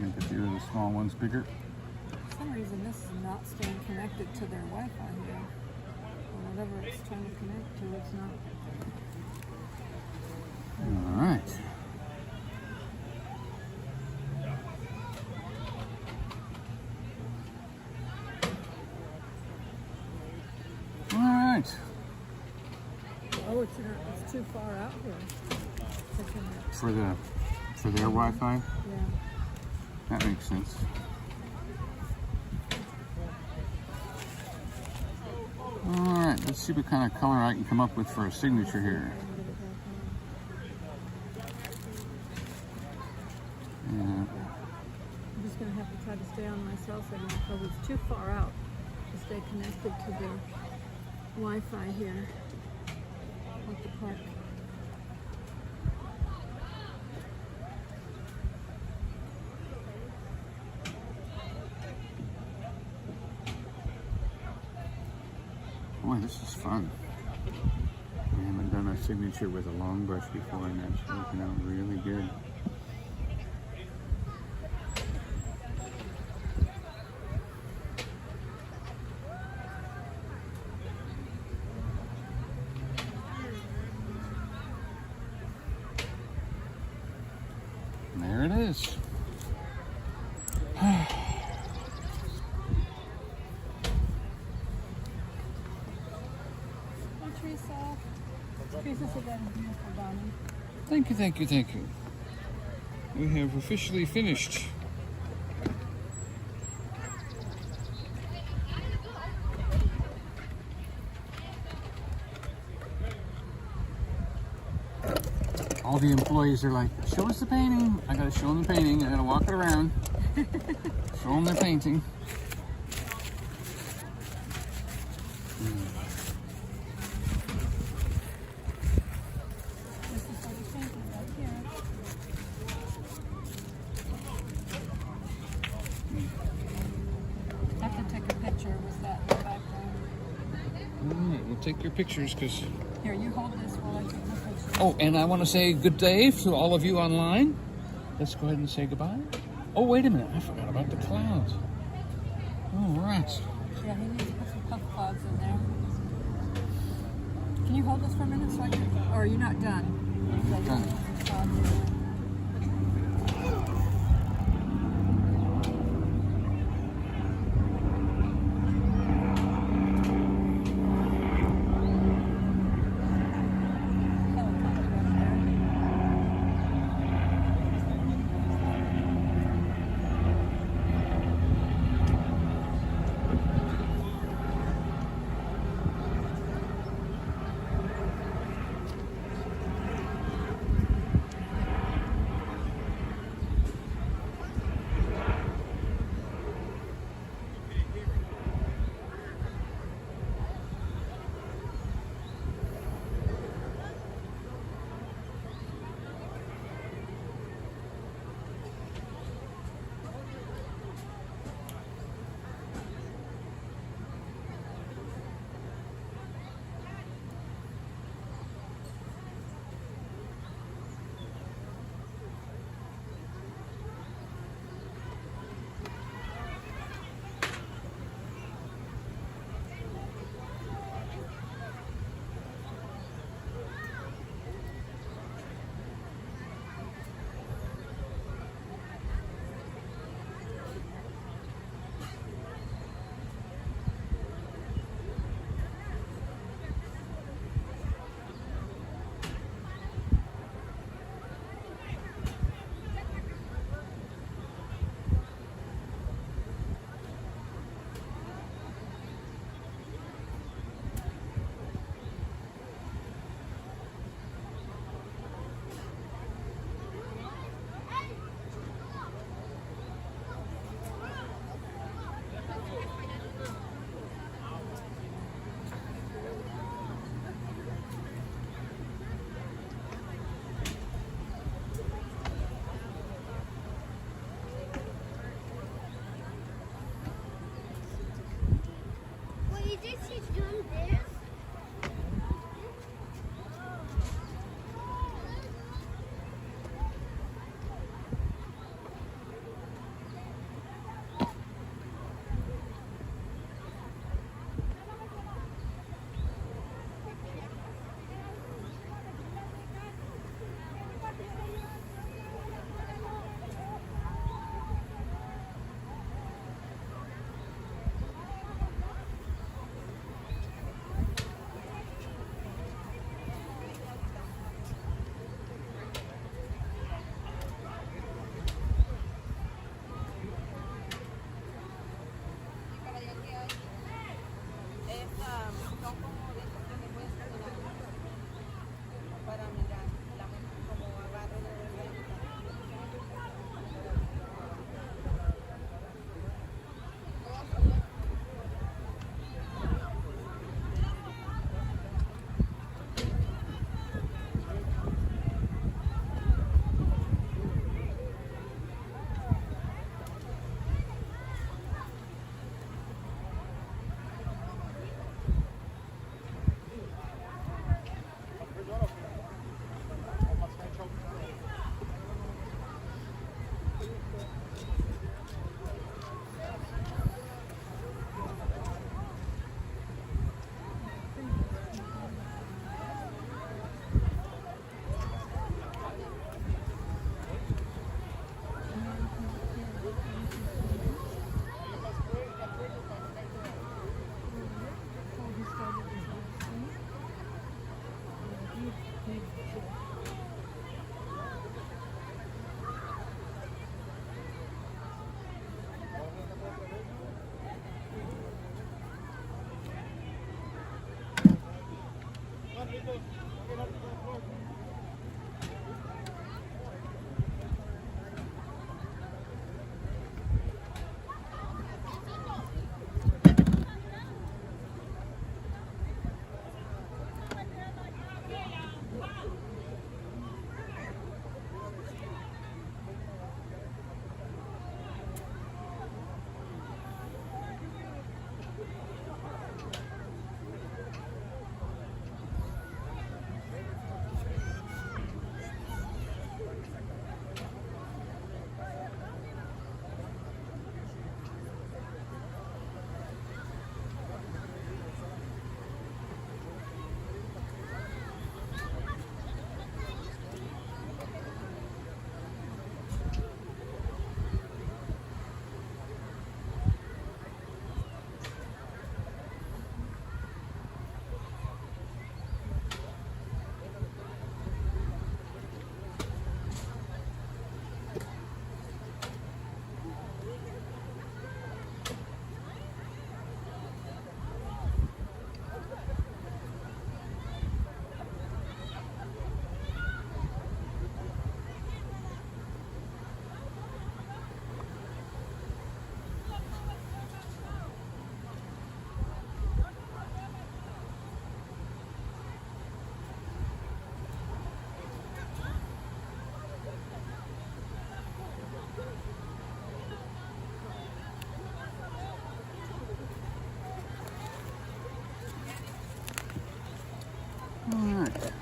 Make a few of the small ones bigger. For some reason, this is not staying connected to their Wi-Fi here. Or whatever it's trying to connect to, it's not. All right. All right. Oh, it's too far out here to connect. For their Wi-Fi, Yeah. that makes sense. All right. Let's see what kind of color I can come up with for a signature here. Yeah. I'm just going to have to try to stay on my cell signal because it's too far out to stay connected to the Wi-Fi here at the park. Boy, this is fun. I haven't done a signature with a long brush before, and that's working out really good. There it is. Teresa said that was beautiful, Donny. Thank you, thank you, thank you. We have officially finished. All the employees are like, show us the painting. I gotta show them the painting. I gotta walk it around. Show them the painting. This is what he's thinking right here. I have to take a picture with that in the background. All right, we'll take your pictures because. Here, you hold this while I take the picture. Oh, and I want to say good day to all of you online. Let's go ahead and say goodbye. Oh, wait a minute. I forgot about the clouds. All right. Yeah, he needs to put some puff clouds in there. Can you hold this for a minute so I can, or are you not done? Done. All right.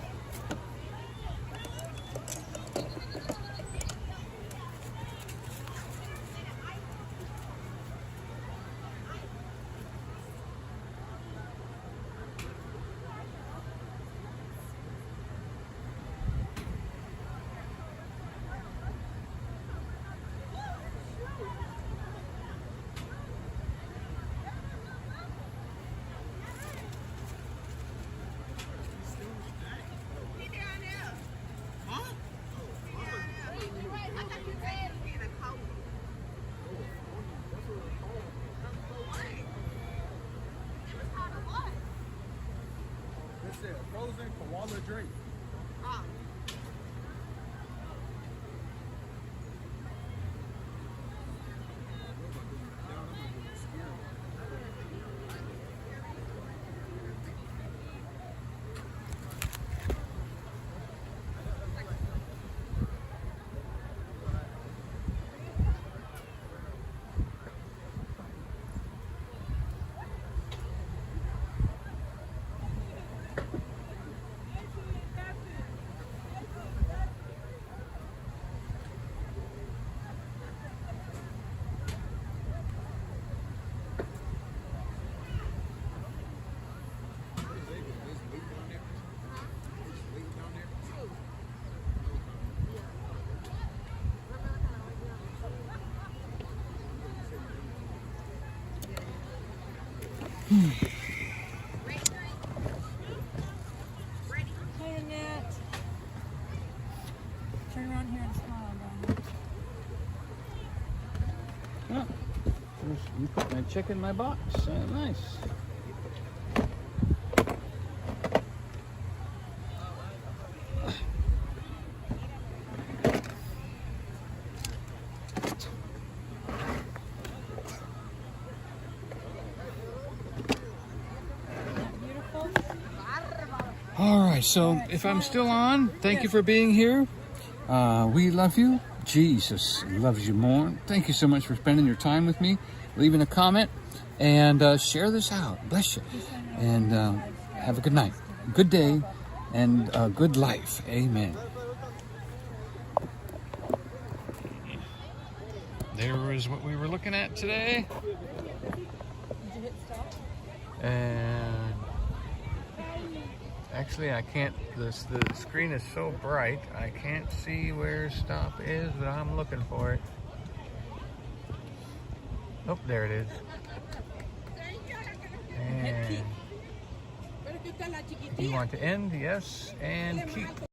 Frozen koala drink. Hi, Annette. Turn around here and smile, Donny. Oh, you put my chick in my box. Nice. All right, so if I'm still on, thank you for being here. We love you. Jesus loves you more. Thank you so much for spending your time with me, leaving a comment, and share this out. Bless you. And have a good night, good day, and good life. Amen. There is what we were looking at today. Did you hit stop? And actually, I can't, the screen is so bright, I can't see where stop is, but I'm looking for it. Oh, there it is. And you want to end, yes, and keep.